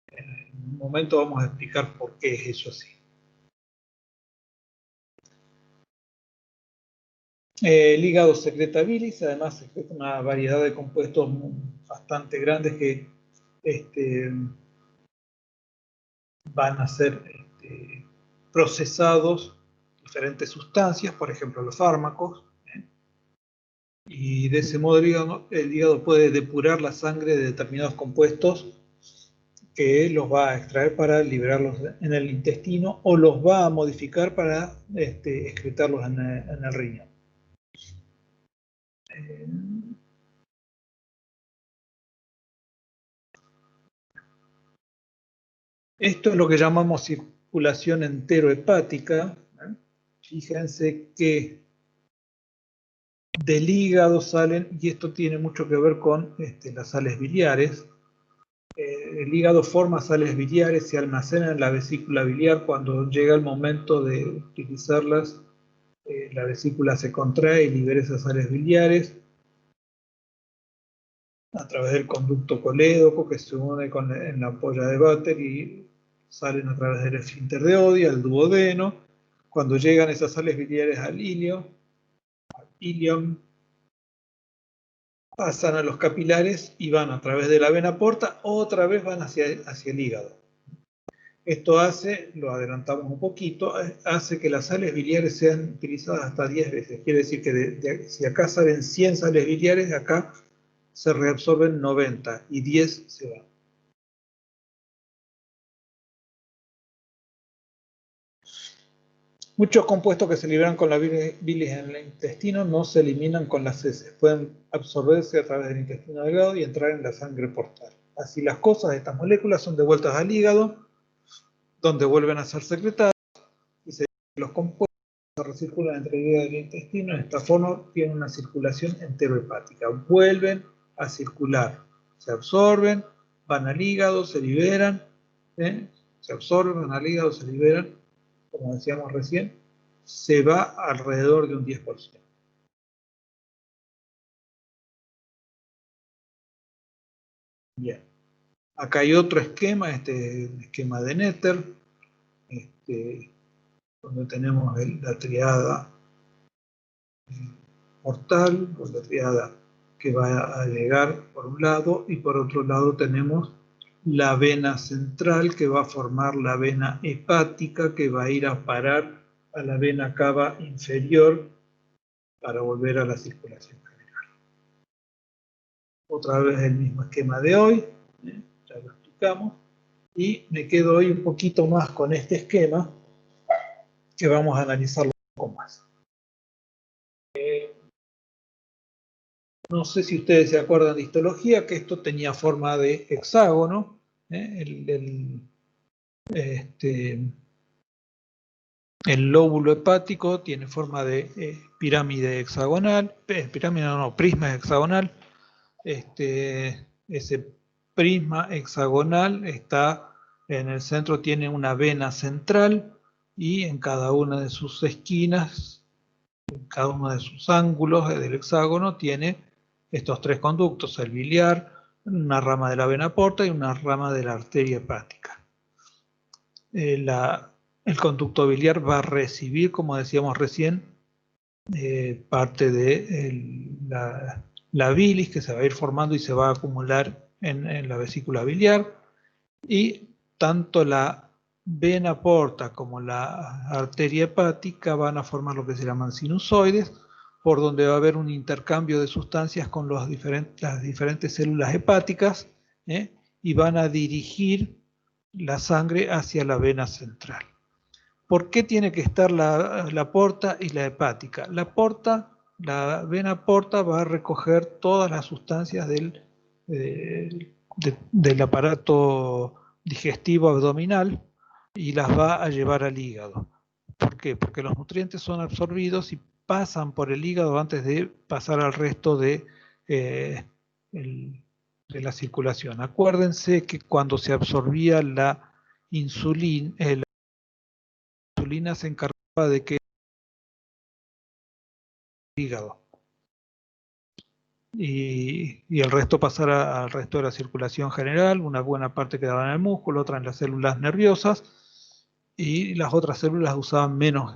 En un momento vamos a explicar por qué es eso así. El hígado secreta bilis, además secreta una variedad de compuestos bastante grandes que van a ser procesados diferentes sustancias, por ejemplo los fármacos, y de ese modo el hígado puede depurar la sangre de determinados compuestos que los va a extraer para liberarlos en el intestino, o los va a modificar para excretarlos en el riñón. Esto es lo que llamamos circulación enterohepática. Fíjense que del hígado salen, y esto tiene mucho que ver con las sales biliares. El hígado forma sales biliares, se almacenan en la vesícula biliar. Cuando llega el momento de utilizarlas, la vesícula se contrae y libera esas sales biliares a través del conducto colédoco, que se une en la ampolla de Vater, y salen a través del esfínter de Oddi al duodeno. Cuando llegan esas sales biliares al ilion, pasan a los capilares y van a través de la vena porta, otra vez van hacia el hígado. Esto hace, lo adelantamos un poquito, hace que las sales biliares sean utilizadas hasta 10 veces. Quiere decir que si acá salen 100 sales biliares, acá se reabsorben 90 y 10 se van. Muchos compuestos que se liberan con la bilis en el intestino no se eliminan con las heces. Pueden absorberse a través del intestino delgado y entrar en la sangre portal. Así las cosas, estas moléculas son devueltas al hígado, donde vuelven a ser secretadas, y los compuestos se recirculan entre el hígado y el intestino. En esta forma tienen una circulación enterohepática. Vuelven a circular, se absorben, van al hígado, se liberan, se absorben, van al hígado, se liberan. Como decíamos recién, se va alrededor de un 10%. Bien. Acá hay otro esquema, esquema de Netter, donde tenemos la triada portal, o la triada que va a llegar por un lado, y por otro lado tenemos la vena central, que va a formar la vena hepática, que va a ir a parar a la vena cava inferior para volver a la circulación general. Otra vez el mismo esquema de hoy, ya lo explicamos, y me quedo hoy un poquito más con este esquema, que vamos a analizarlo un poco más. No sé si ustedes se acuerdan de histología, que esto tenía forma de hexágono. El lóbulo hepático tiene forma de pirámide hexagonal, prisma hexagonal. Ese prisma hexagonal está en el centro, tiene una vena central y en cada una de sus esquinas, en cada uno de sus ángulos del hexágono tiene estos tres conductos: el biliar, una rama de la vena porta y una rama de la arteria hepática. El conducto biliar va a recibir, como decíamos recién, parte de la bilis que se va a ir formando y se va a acumular en la vesícula biliar, y tanto la vena porta como la arteria hepática van a formar lo que se llaman sinusoides, por donde va a haber un intercambio de sustancias con las diferentes células hepáticas, y van a dirigir la sangre hacia la vena central. ¿Por qué tiene que estar la porta y la hepática? La vena porta va a recoger todas las sustancias del aparato digestivo abdominal y las va a llevar al hígado. ¿Por qué? Porque los nutrientes son absorbidos y pasan por el hígado antes de pasar al resto de la circulación. Acuérdense que cuando se absorbía la insulina se encargaba de que el hígado y el resto pasara al resto de la circulación general. Una buena parte quedaba en el músculo, otra en las células nerviosas, y las otras células usaban menos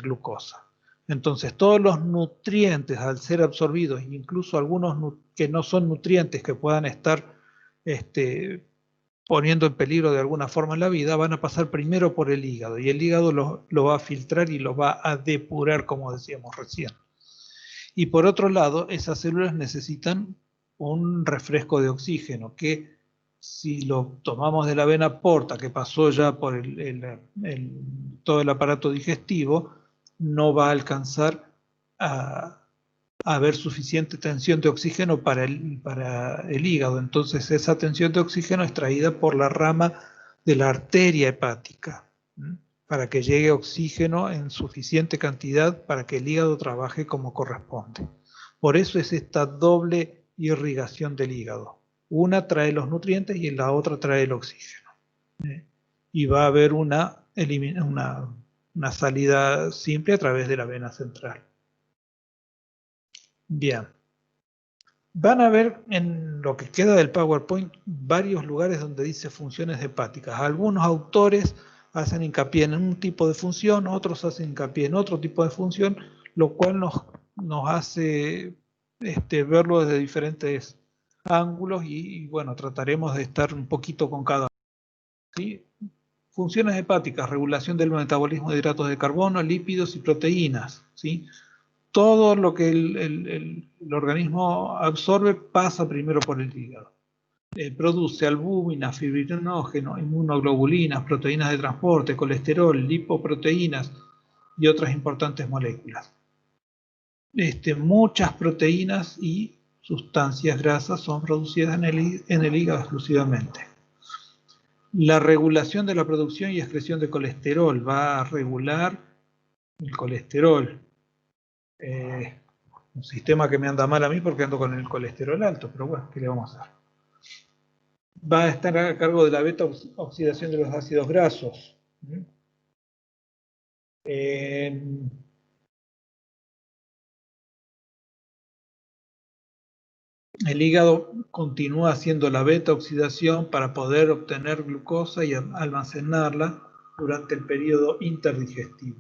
glucosa. Entonces todos los nutrientes, al ser absorbidos, incluso algunos que no son nutrientes que puedan estar poniendo en peligro de alguna forma en la vida, van a pasar primero por el hígado, y el hígado lo va a filtrar y lo va a depurar, como decíamos recién. Y por otro lado, esas células necesitan un refresco de oxígeno, que si lo tomamos de la vena porta, que pasó ya por todo el aparato digestivo, no va a alcanzar a haber suficiente tensión de oxígeno para el hígado. Entonces esa tensión de oxígeno es traída por la rama de la arteria hepática, para que llegue oxígeno en suficiente cantidad para que el hígado trabaje como corresponde. Por eso es esta doble irrigación del hígado. Una trae los nutrientes y la otra trae el oxígeno. Y va a haber una salida simple a través de la vena central. Bien. Van a ver en lo que queda del PowerPoint varios lugares donde dice funciones hepáticas. Algunos autores hacen hincapié en un tipo de función, otros hacen hincapié en otro tipo de función, lo cual nos hace verlo desde diferentes ángulos y bueno, trataremos de estar un poquito con cada uno. ¿Sí? Funciones hepáticas: regulación del metabolismo de hidratos de carbono, lípidos y proteínas. ¿Sí? Todo lo que el organismo absorbe pasa primero por el hígado. Produce albúmina, fibrinógeno, inmunoglobulinas, proteínas de transporte, colesterol, lipoproteínas y otras importantes moléculas. Muchas proteínas y sustancias grasas son producidas en el hígado exclusivamente. La regulación de la producción y excreción de colesterol va a regular el colesterol. Un sistema que me anda mal a mí porque ando con el colesterol alto, pero bueno, ¿qué le vamos a hacer? Va a estar a cargo de la beta oxidación de los ácidos grasos. El hígado continúa haciendo la beta oxidación para poder obtener glucosa y almacenarla durante el periodo interdigestivo.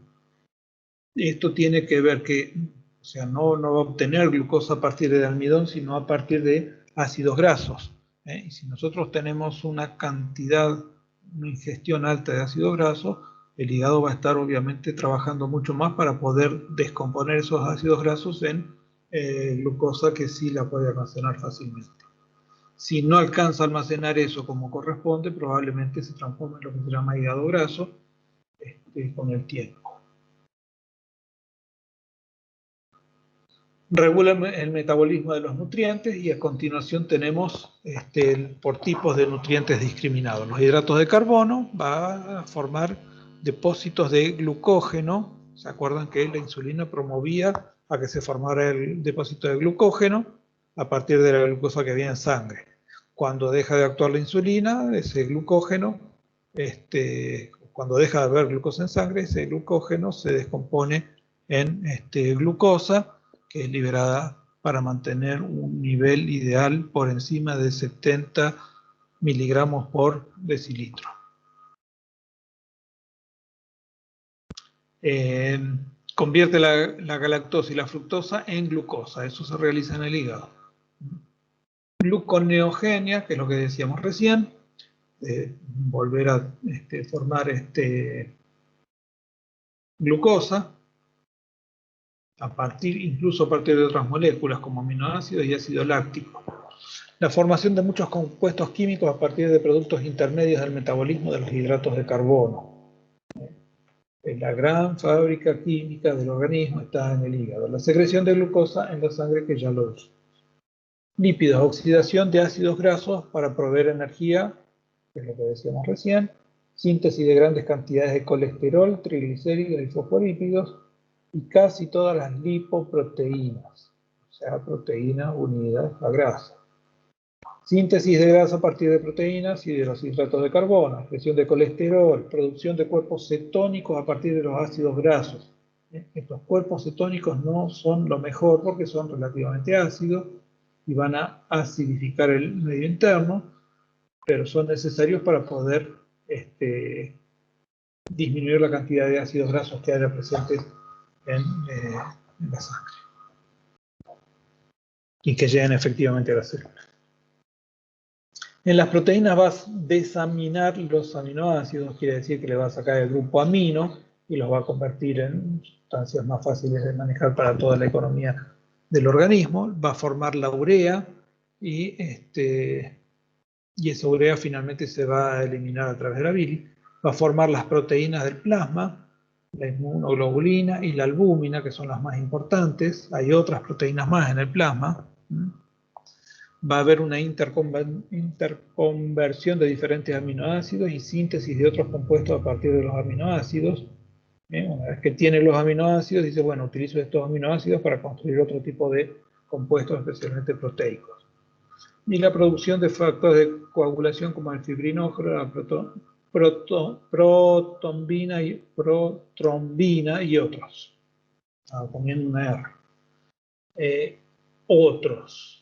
Esto tiene que ver que, o sea, no va a obtener glucosa a partir del almidón, sino a partir de ácidos grasos. Y si nosotros tenemos una ingestión alta de ácidos grasos, el hígado va a estar obviamente trabajando mucho más para poder descomponer esos ácidos grasos en glucosa, que sí la puede almacenar fácilmente. Si no alcanza a almacenar eso como corresponde, probablemente se transforme en lo que se llama hígado graso con el tiempo. Regula el metabolismo de los nutrientes, y a continuación tenemos por tipos de nutrientes discriminados. Los hidratos de carbono va a formar depósitos de glucógeno, ¿Se acuerdan que la insulina promovía a que se formara el depósito de glucógeno a partir de la glucosa que había en sangre? Cuando deja de actuar la insulina, ese glucógeno, cuando deja de haber glucosa en sangre, ese glucógeno se descompone en glucosa, que es liberada para mantener un nivel ideal por encima de 70 miligramos por decilitro. Convierte la galactosa y la fructosa en glucosa. Eso se realiza en el hígado. Gluconeogenia, que es lo que decíamos recién, volver a formar glucosa, incluso a partir de otras moléculas como aminoácidos y ácido láctico. La formación de muchos compuestos químicos a partir de productos intermedios del metabolismo de los hidratos de carbono. La gran fábrica química del organismo está en el hígado. La secreción de glucosa en la sangre, que ya lo vimos. Lípidos, oxidación de ácidos grasos para proveer energía, que es lo que decíamos recién. Síntesis de grandes cantidades de colesterol, triglicéridos y fosfolípidos. Y casi todas las lipoproteínas, o sea, proteínas unidas a grasa. Síntesis de grasa a partir de proteínas y de los hidratos de carbono, expresión de colesterol, producción de cuerpos cetónicos a partir de los ácidos grasos. Estos cuerpos cetónicos no son lo mejor porque son relativamente ácidos y van a acidificar el medio interno, pero son necesarios para poder disminuir la cantidad de ácidos grasos que haya presentes en la sangre y que lleguen efectivamente a la célula. En las proteínas vas a desaminar los aminoácidos, quiere decir que le va a sacar el grupo amino y los va a convertir en sustancias más fáciles de manejar para toda la economía del organismo. Va a formar la urea y esa urea finalmente se va a eliminar a través de la bilis. Va a formar las proteínas del plasma, la inmunoglobulina y la albúmina, que son las más importantes. Hay otras proteínas más en el plasma. Va a haber una interconversión de diferentes aminoácidos y síntesis de otros compuestos a partir de los aminoácidos. Una vez que tiene los aminoácidos, dice, bueno, utilizo estos aminoácidos para construir otro tipo de compuestos, especialmente proteicos. Y la producción de factores de coagulación como el fibrinógeno, la protrombina y otros. Poniendo una R. Otros.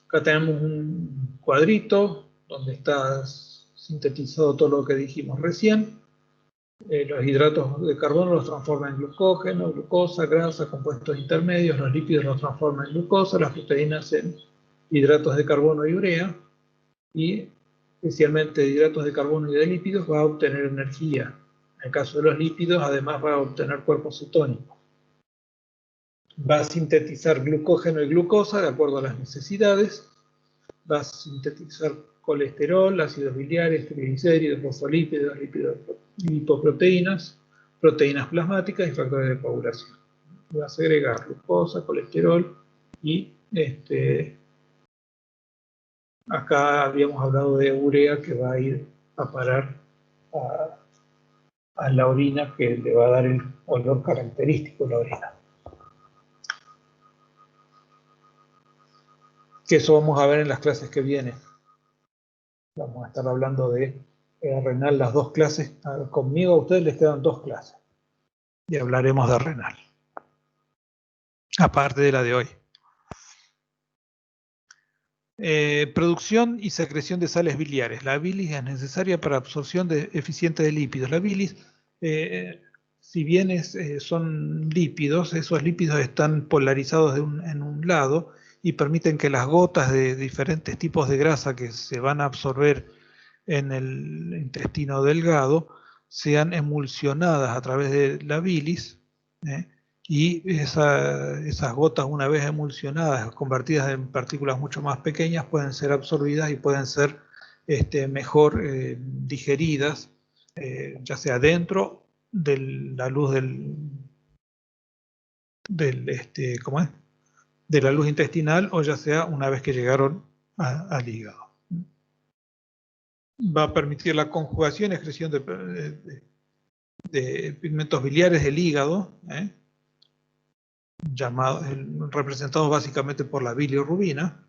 Acá tenemos un cuadrito donde está sintetizado todo lo que dijimos recién. Los hidratos de carbono los transforman en glucógeno, glucosa, grasa, compuestos intermedios. Los lípidos los transforman en glucosa, las proteínas en hidratos de carbono y urea. Y especialmente de hidratos de carbono y de lípidos va a obtener energía. En el caso de los lípidos, además va a obtener cuerpos cetónicos. Va a sintetizar glucógeno y glucosa de acuerdo a las necesidades. Va a sintetizar colesterol, ácidos biliares, triglicéridos, fosfolípidos, lipoproteínas, proteínas plasmáticas y factores de coagulación. Va a segregar glucosa, colesterol y acá habíamos hablado de urea, que va a ir a parar a la orina, que le va a dar el olor característico de la orina. Que eso vamos a ver en las clases que vienen. Vamos a estar hablando de renal, las dos clases. Conmigo a ustedes les quedan 2 clases. Y hablaremos de renal. Aparte de la de hoy. Producción y secreción de sales biliares. La bilis es necesaria para absorción eficiente de lípidos. La bilis, si bien son lípidos, esos lípidos están polarizados en un lado y permiten que las gotas de diferentes tipos de grasa que se van a absorber en el intestino delgado sean emulsionadas a través de la bilis, y esas gotas, una vez emulsionadas, convertidas en partículas mucho más pequeñas, pueden ser absorbidas y pueden ser mejor digeridas, ya sea dentro de la luz de la luz intestinal, o ya sea una vez que llegaron al hígado. va a permitir la conjugación y excreción de pigmentos biliares del hígado, representados básicamente por la bilirrubina.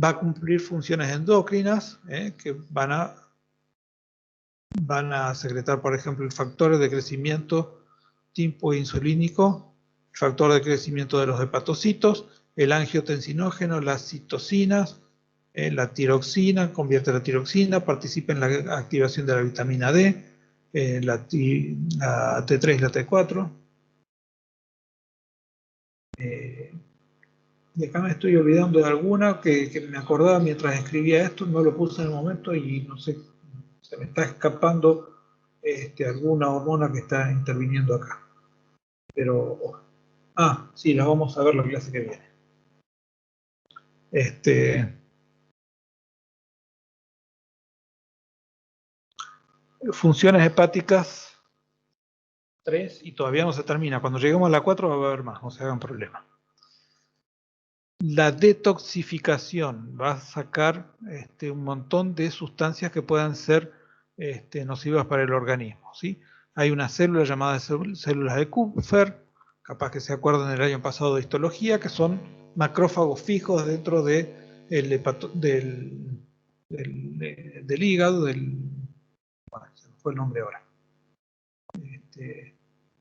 Va a cumplir funciones endocrinas, que van a secretar, por ejemplo, el factor de crecimiento tipo insulínico, el factor de crecimiento de los hepatocitos, el angiotensinógeno, las citocinas, la tiroxina, convierte la tiroxina, participa en la activación de la vitamina D, la T3 y la T4. Y acá me estoy olvidando de alguna que me acordaba mientras escribía esto, no lo puse en el momento y no sé, se me está escapando alguna hormona que está interviniendo acá. Pero, sí, la vamos a ver la clase que viene. Funciones hepáticas 3 y todavía no se termina. Cuando lleguemos a la 4 va a haber más, no se hagan problema. La detoxificación va a sacar un montón de sustancias que puedan ser nocivas para el organismo, ¿sí? Hay una célula llamada células de Kupfer, capaz que se acuerdan del año pasado de histología, que son macrófagos fijos dentro del hígado, bueno, se me fue el nombre ahora,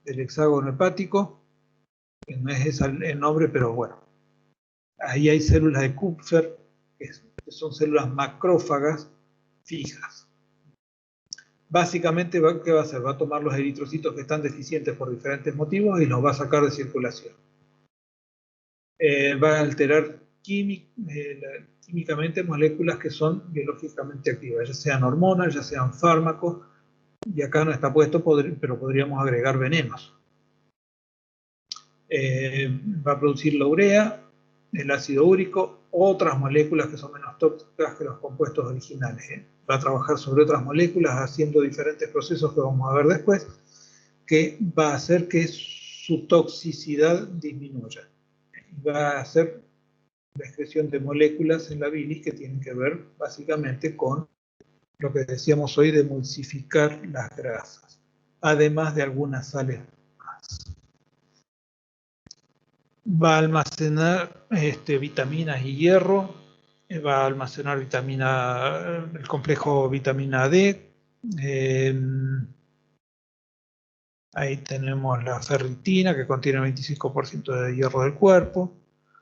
del hexágono hepático, que no es ese el nombre, pero bueno. Ahí hay células de Kupfer, que son células macrófagas fijas. Básicamente, ¿qué va a hacer? Va a tomar los eritrocitos que están deficientes por diferentes motivos y los va a sacar de circulación. Va a alterar químicamente moléculas que son biológicamente activas, ya sean hormonas, ya sean fármacos, y acá no está puesto, pero podríamos agregar venenos. Va a producir la urea, el ácido úrico, otras moléculas que son menos tóxicas que los compuestos originales. Va a trabajar sobre otras moléculas haciendo diferentes procesos que vamos a ver después, que va a hacer que su toxicidad disminuya. Va a hacer la excreción de moléculas en la bilis que tienen que ver básicamente con lo que decíamos hoy de emulsificar las grasas, además de algunas sales más. Va a almacenar vitaminas y hierro, va a almacenar el complejo vitamina D. Ahí tenemos la ferritina, que contiene el 25% de hierro del cuerpo,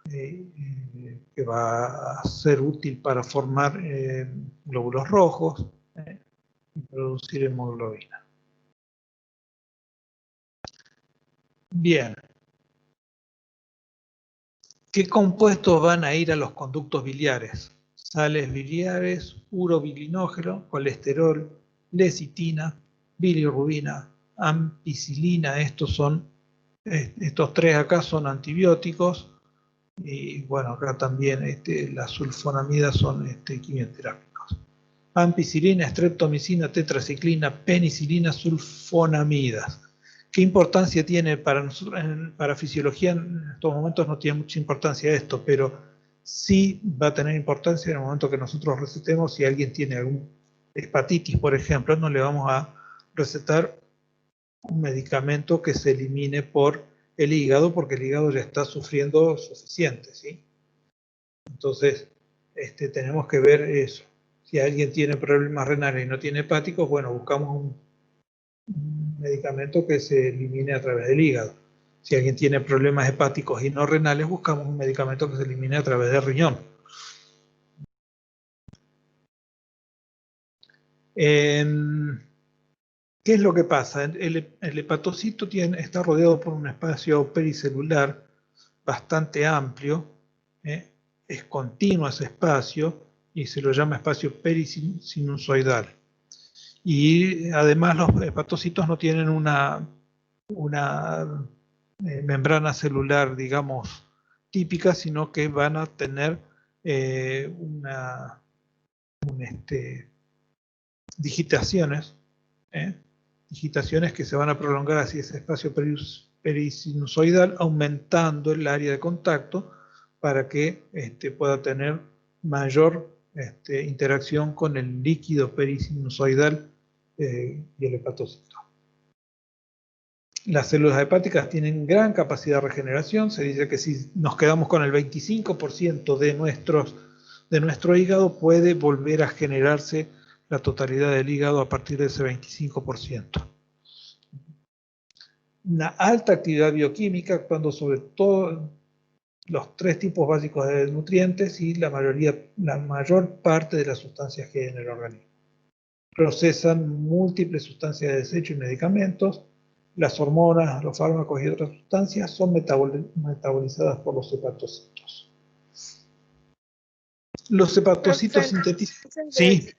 que va a ser útil para formar glóbulos rojos y producir hemoglobina. Bien. ¿Qué compuestos van a ir a los conductos biliares? Sales biliares, urobilinógeno, colesterol, lecitina, bilirrubina, ampicilina. Estos tres acá son antibióticos. Y bueno, acá también las sulfonamidas son quimioterápicos. Ampicilina, streptomicina, tetraciclina, penicilina, sulfonamidas. ¿Qué importancia tiene para nosotros? Para fisiología en estos momentos no tiene mucha importancia esto, pero sí va a tener importancia en el momento que nosotros recetemos. Si alguien tiene algún hepatitis, por ejemplo, no le vamos a recetar un medicamento que se elimine por el hígado, porque el hígado ya está sufriendo suficiente, ¿sí? Entonces, tenemos que ver eso. Si alguien tiene problemas renales y no tiene hepáticos, bueno, buscamos un medicamento que se elimine a través del hígado. Si alguien tiene problemas hepáticos y no renales, buscamos un medicamento que se elimine a través del riñón. ¿Qué es lo que pasa? El hepatocito está rodeado por un espacio pericelular bastante amplio, es continuo ese espacio y se lo llama espacio perisinusoidal. Y además los hepatocitos no tienen una membrana celular, digamos, típica, sino que van a tener digitaciones, digitaciones que se van a prolongar hacia ese espacio perisinusoidal, aumentando el área de contacto para que pueda tener mayor interacción con el líquido perisinusoidal y el hepatocito. Las células hepáticas tienen gran capacidad de regeneración. Se dice que si nos quedamos con el 25% de nuestro hígado, puede volver a generarse la totalidad del hígado a partir de ese 25%. Una alta actividad bioquímica, actuando sobre todo los 3 tipos básicos de nutrientes y la mayor parte de las sustancias que hay en el organismo. Procesan múltiples sustancias de desecho y medicamentos. Las hormonas, los fármacos y otras sustancias son metabolizadas por los hepatocitos. Los hepatocitos sintetizan. Sí.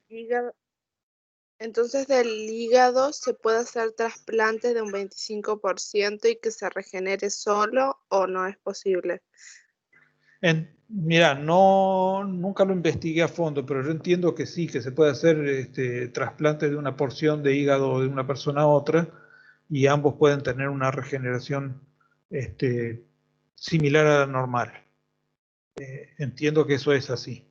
Entonces del hígado se puede hacer trasplante de un 25% y que se regenere solo, ¿o no es posible? Mira, nunca lo investigué a fondo, pero yo entiendo que sí, que se puede hacer trasplante de una porción de hígado de una persona a otra y ambos pueden tener una regeneración similar a la normal. Entiendo que eso es así.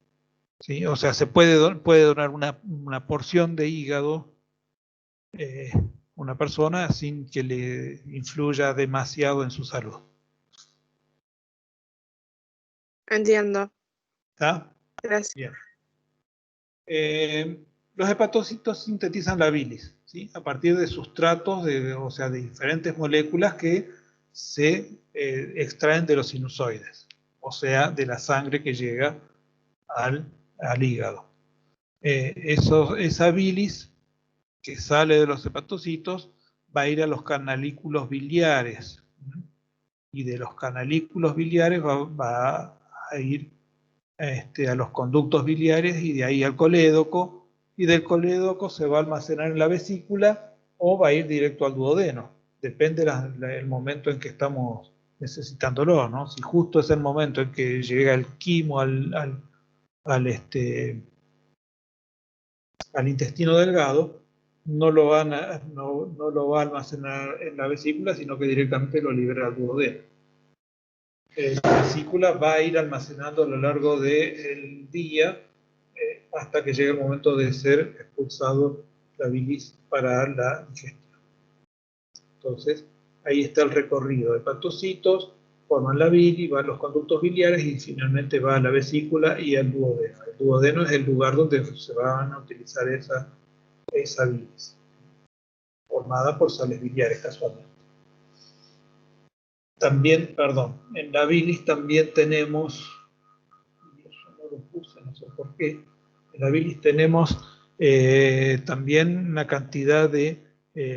¿Sí? O sea, se puede donar una porción de hígado una persona sin que le influya demasiado en su salud. Entiendo. ¿Está? Gracias. Bien. Los hepatocitos sintetizan la bilis, ¿sí? A partir de sustratos, o sea, de diferentes moléculas que se extraen de los sinusoides, o sea, de la sangre que llega al hígado. Esa bilis que sale de los hepatocitos va a ir a los canalículos biliares, y de los canalículos biliares va a ir a los conductos biliares y de ahí al colédoco, y del colédoco se va a almacenar en la vesícula o va a ir directo al duodeno. Depende del momento en que estamos necesitándolo, ¿no? Si justo es el momento en que llega el quimo al intestino delgado, no lo va a almacenar en la vesícula, sino que directamente lo libera al duodeno. La vesícula va a ir almacenando a lo largo del día hasta que llegue el momento de ser expulsado la bilis para la digestión. Entonces, ahí está el recorrido. Hepatocitos forman la bilis, va a los conductos biliares y finalmente va a la vesícula y al duodeno. El duodeno es el lugar donde se van a utilizar esa bilis, formada por sales biliares casualmente. También, en la bilis también tenemos, eso no lo puse, no sé por qué, en la bilis tenemos también una cantidad de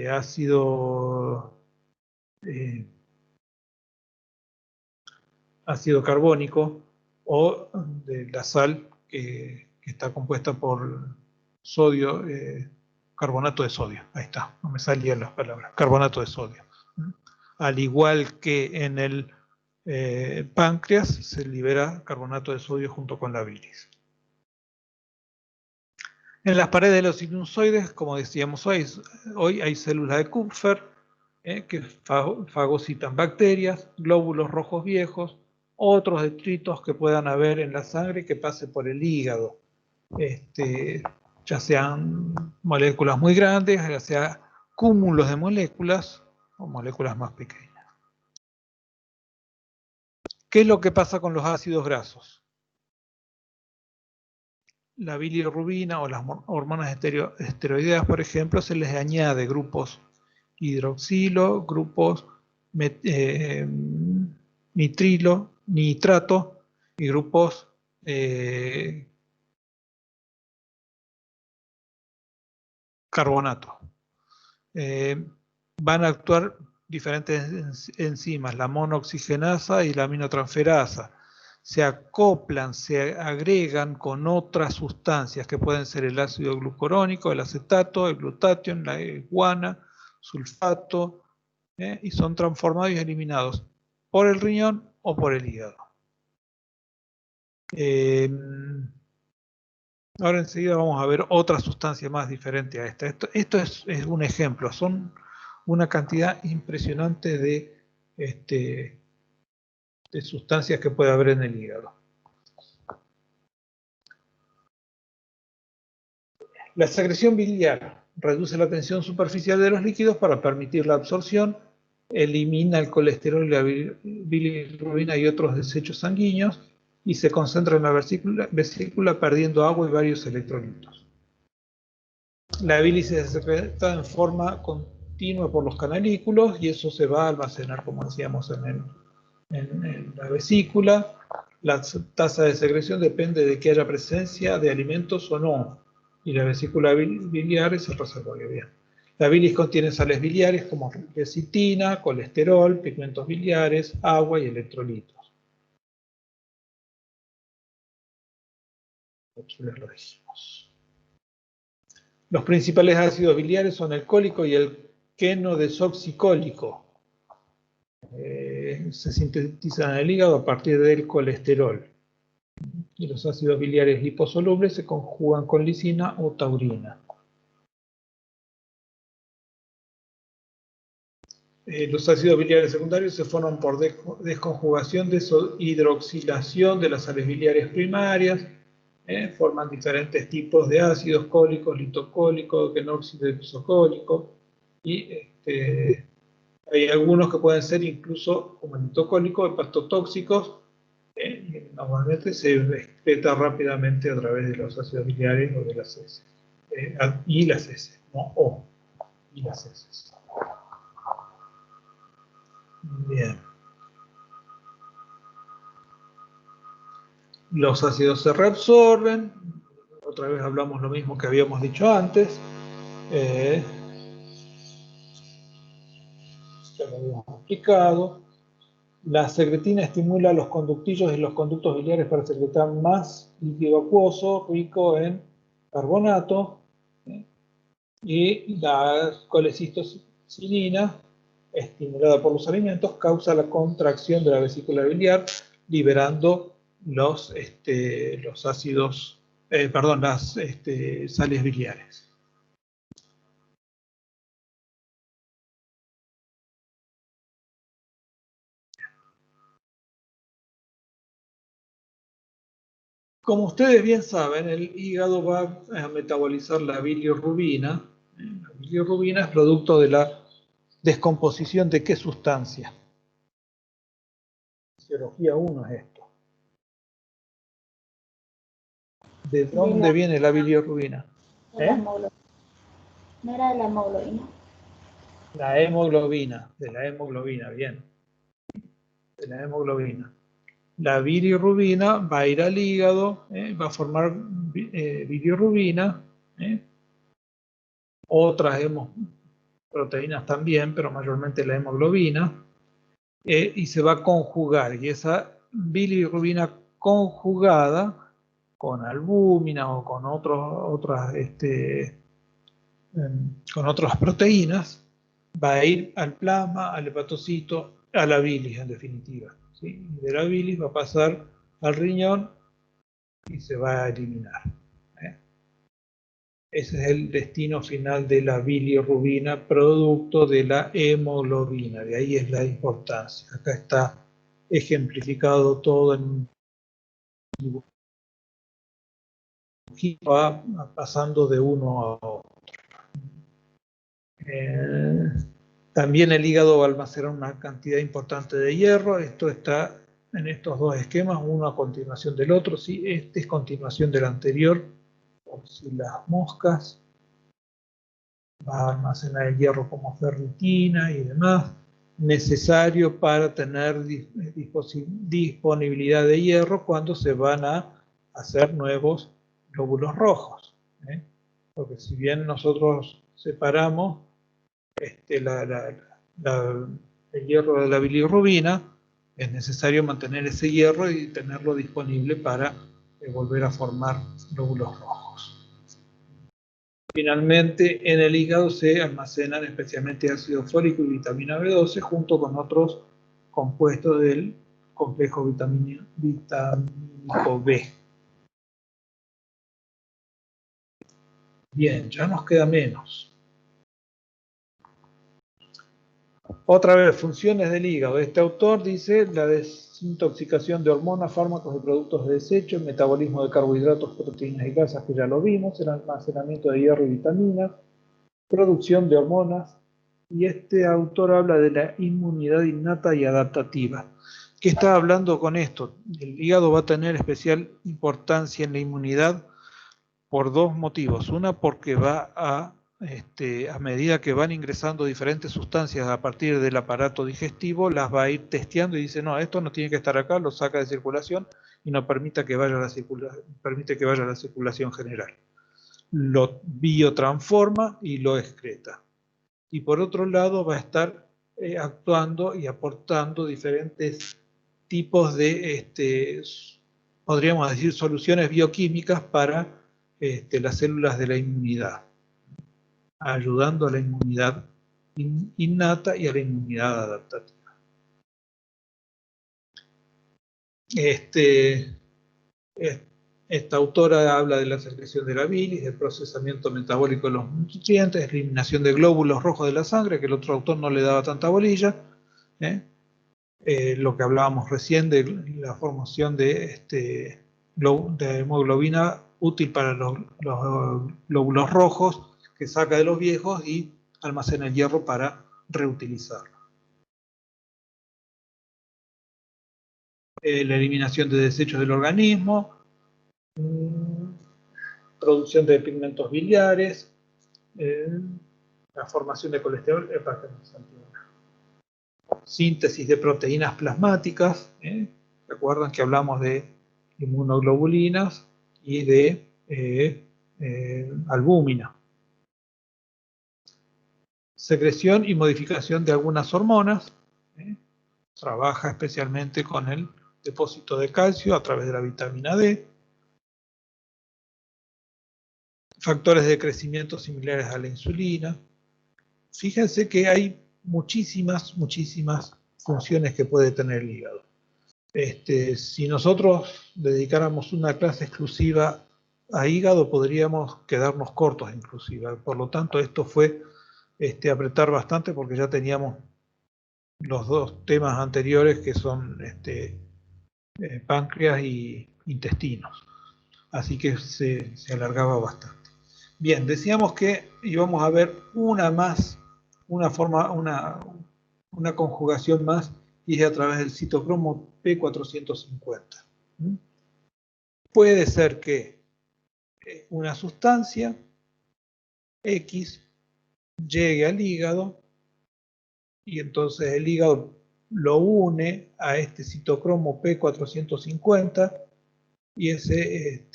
ácido carbónico o de la sal que está compuesta por sodio, carbonato de sodio. Ahí está, no me salían las palabras, carbonato de sodio. Al igual que en el páncreas se libera carbonato de sodio junto con la bilis. En las paredes de los sinusoides, como decíamos hoy hay células de Kupfer que fagocitan bacterias, glóbulos rojos viejos, otros detritos que puedan haber en la sangre que pase por el hígado, ya sean moléculas muy grandes, ya sea cúmulos de moléculas o moléculas más pequeñas. ¿Qué es lo que pasa con los ácidos grasos? La bilirrubina o las hormonas esteroideas, por ejemplo, se les añade grupos hidroxilo, grupos nitrilo, nitrato y grupos carbonato. Van a actuar diferentes enzimas, la monooxigenasa y la aminotransferasa. Se acoplan, se agregan con otras sustancias que pueden ser el ácido glucurónico, el acetato, el glutatión, la guana, sulfato, y son transformados y eliminados por el riñón o por el hígado. Ahora enseguida vamos a ver otra sustancia más diferente a esta. Esto es un ejemplo, son una cantidad impresionante de sustancias que puede haber en el hígado. La secreción biliar reduce la tensión superficial de los líquidos para permitir la absorción, elimina el colesterol y la bilirrubina y otros desechos sanguíneos y se concentra en la vesícula perdiendo agua y varios electrolitos. La bilis se secreta en forma continua por los canalículos y eso se va a almacenar, como decíamos, en la vesícula. La tasa de secreción depende de que haya presencia de alimentos o no, y la vesícula biliar es el reservorio. Bien. La bilis contiene sales biliares como lecitina, colesterol, pigmentos biliares, agua y electrolitos. Les lo dijimos. Los principales ácidos biliares son el cólico y el quenodesoxicólico. Se sintetizan en el hígado a partir del colesterol. Y los ácidos biliares liposolubles se conjugan con lisina o taurina. Los ácidos biliares secundarios se forman por desconjugación, deshidroxilación de las sales biliares primarias. Forman diferentes tipos de ácidos cólicos, litocólicos, quenóxido isocólico. Y hay algunos que pueden ser incluso como litocólicos, hepatotóxicos. Normalmente se excreta rápidamente a través de los ácidos biliares o de las heces. Y las heces, no O, y las heces. Bien. Los ácidos se reabsorben. Otra vez hablamos lo mismo que habíamos dicho antes. Ya lo habíamos explicado. La secretina estimula los conductillos y los conductos biliares para secretar más líquido acuoso rico en carbonato. Y la colecistocilina, estimulada por los alimentos, causa la contracción de la vesícula biliar, liberando las sales biliares. Como ustedes bien saben, el hígado va a metabolizar la bilirrubina. La bilirrubina es producto de la descomposición de ¿qué sustancia? Fisiología 1 es esto. ¿De dónde viene la bilirrubina? ¿No era de la hemoglobina? La hemoglobina, de la hemoglobina, bien. De la hemoglobina. La bilirrubina va a ir al hígado, va a formar bilirrubina. Otras proteínas también, pero mayormente la hemoglobina. Y se va a conjugar. Y esa bilirrubina conjugada con albúmina o con otras proteínas, va a ir al plasma, al hepatocito, a la bilis en definitiva. ¿Sí? De la bilis va a pasar al riñón y se va a eliminar. Ese es el destino final de la bilirrubina, producto de la hemoglobina. De ahí es la importancia. Acá está ejemplificado todo en un dibujo. Va pasando de uno a otro. También el hígado va a almacenar una cantidad importante de hierro. Esto está en estos dos esquemas, uno a continuación del otro. ¿Sí? Este es continuación del anterior, por si las moscas. Va a almacenar el hierro como ferritina y demás, necesario para tener disponibilidad de hierro cuando se van a hacer nuevos glóbulos rojos. Porque si bien nosotros separamos el hierro de la bilirrubina, es necesario mantener ese hierro y tenerlo disponible para volver a formar glóbulos rojos. Finalmente, en el hígado se almacenan especialmente ácido fólico y vitamina B12 junto con otros compuestos del complejo vitamínico B. Bien, ya nos queda menos. Otra vez, funciones del hígado. Este autor dice la desintoxicación de hormonas, fármacos y productos de desecho, el metabolismo de carbohidratos, proteínas y grasas, que ya lo vimos, el almacenamiento de hierro y vitaminas, producción de hormonas, y este autor habla de la inmunidad innata y adaptativa. ¿Qué está hablando con esto? El hígado va a tener especial importancia en la inmunidad por dos motivos. Una, porque va a medida que van ingresando diferentes sustancias a partir del aparato digestivo, las va a ir testeando y dice, no, esto no tiene que estar acá, lo saca de circulación y no permite que vaya a la circulación general. Lo biotransforma y lo excreta. Y por otro lado va a estar actuando y aportando diferentes tipos de, podríamos decir, soluciones bioquímicas para las células de la inmunidad, ayudando a la inmunidad innata y a la inmunidad adaptativa. Esta autora habla de la secreción de la bilis, del procesamiento metabólico de los nutrientes, eliminación de glóbulos rojos de la sangre, que el otro autor no le daba tanta bolilla, lo que hablábamos recién de la formación de hemoglobina útil para los glóbulos rojos, que saca de los viejos y almacena el hierro para reutilizarlo. La eliminación de desechos del organismo, producción de pigmentos biliares, la formación de colesterol, síntesis de proteínas plasmáticas, recuerdan que hablamos de inmunoglobulinas y de albúmina. Secreción y modificación de algunas hormonas, trabaja especialmente con el depósito de calcio a través de la vitamina D. Factores de crecimiento similares a la insulina. Fíjense que hay muchísimas funciones que puede tener el hígado. Si nosotros dedicáramos una clase exclusiva a hígado, podríamos quedarnos cortos inclusive. Por lo tanto, esto fue apretar bastante porque ya teníamos los dos temas anteriores que son páncreas y intestinos. Así que se alargaba bastante. Bien, decíamos que íbamos a ver una conjugación más, y es a través del citocromo P450. Puede ser que una sustancia X llegue al hígado y entonces el hígado lo une a este citocromo P450 y ese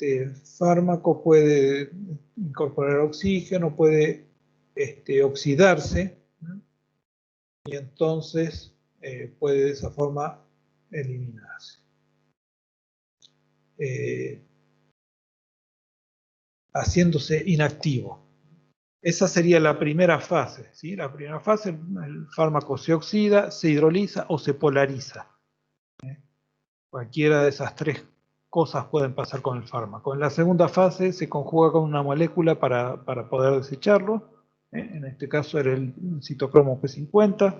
fármaco puede incorporar oxígeno, puede oxidarse, y entonces puede de esa forma eliminarse. Haciéndose inactivo. Esa sería la primera fase, ¿sí? La primera fase, el fármaco se oxida, se hidroliza o se polariza. Cualquiera de esas tres cosas pueden pasar con el fármaco. En la segunda fase se conjuga con una molécula para poder desecharlo. En este caso era el citocromo P50.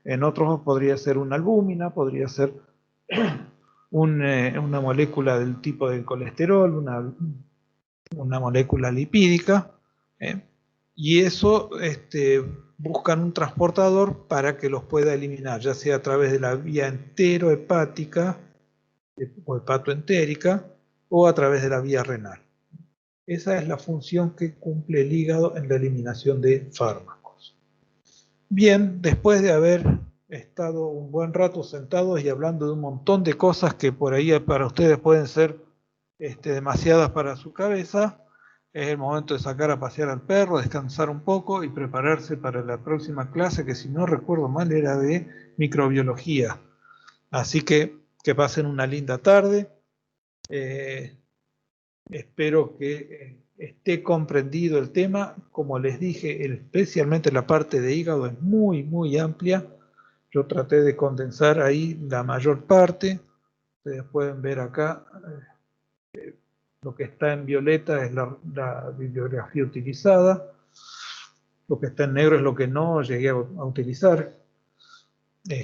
En otros podría ser una albúmina, podría ser una molécula del tipo del colesterol, una molécula lipídica. Y eso buscan un transportador para que los pueda eliminar, ya sea a través de la vía enterohepática o hepatoentérica o a través de la vía renal. Esa es la función que cumple el hígado en la eliminación de fármacos. Bien, después de haber estado un buen rato sentados y hablando de un montón de cosas que por ahí para ustedes pueden ser demasiadas para su cabeza, es el momento de sacar a pasear al perro, descansar un poco y prepararse para la próxima clase, que si no recuerdo mal era de microbiología. Así que pasen una linda tarde. Espero que esté comprendido el tema. Como les dije, especialmente la parte de hígado es muy amplia. Yo traté de condensar ahí la mayor parte. Ustedes pueden ver acá, lo que está en violeta es la bibliografía utilizada. Lo que está en negro es lo que no llegué a utilizar. Y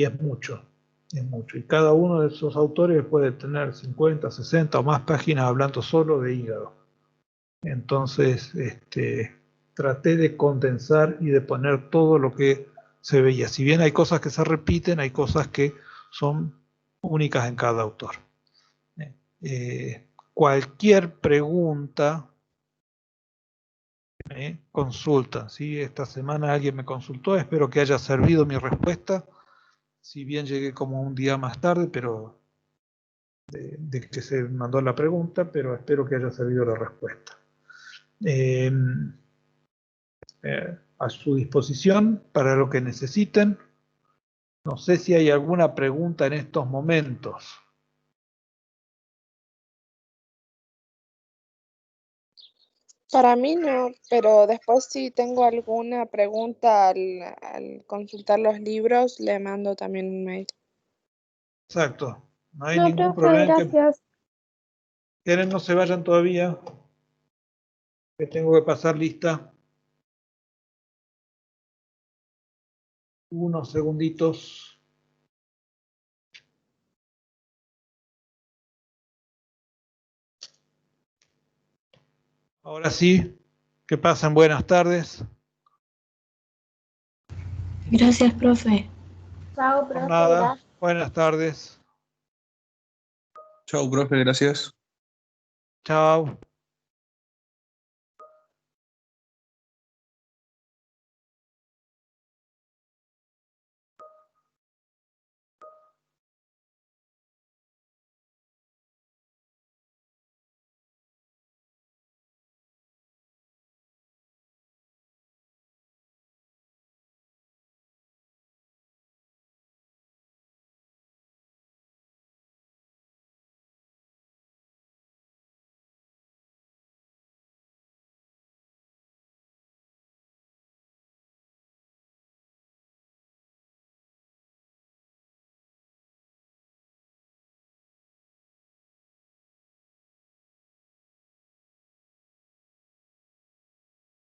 es mucho. Y cada uno de esos autores puede tener 50, 60 o más páginas hablando solo de hígado. Entonces, traté de condensar y de poner todo lo que se veía. Si bien hay cosas que se repiten, hay cosas que son únicas en cada autor. Cualquier pregunta, consulta. ¿Sí? Esta semana alguien me consultó, espero que haya servido mi respuesta. Si bien llegué como un día más tarde, pero de que se mandó la pregunta, pero espero que haya servido la respuesta. A su disposición para lo que necesiten. No sé si hay alguna pregunta en estos momentos. Para mí no, pero después si tengo alguna pregunta al consultar los libros, le mando también un mail. Exacto. No hay No, ningún profe, problema. gracias. ¿Quieren? No se vayan todavía. Que tengo que pasar lista. Unos segunditos. Ahora sí, que pasen buenas tardes. Gracias, profe. Chao, Por profe, nada, gracias. buenas tardes. Chao, profe, gracias. Chao.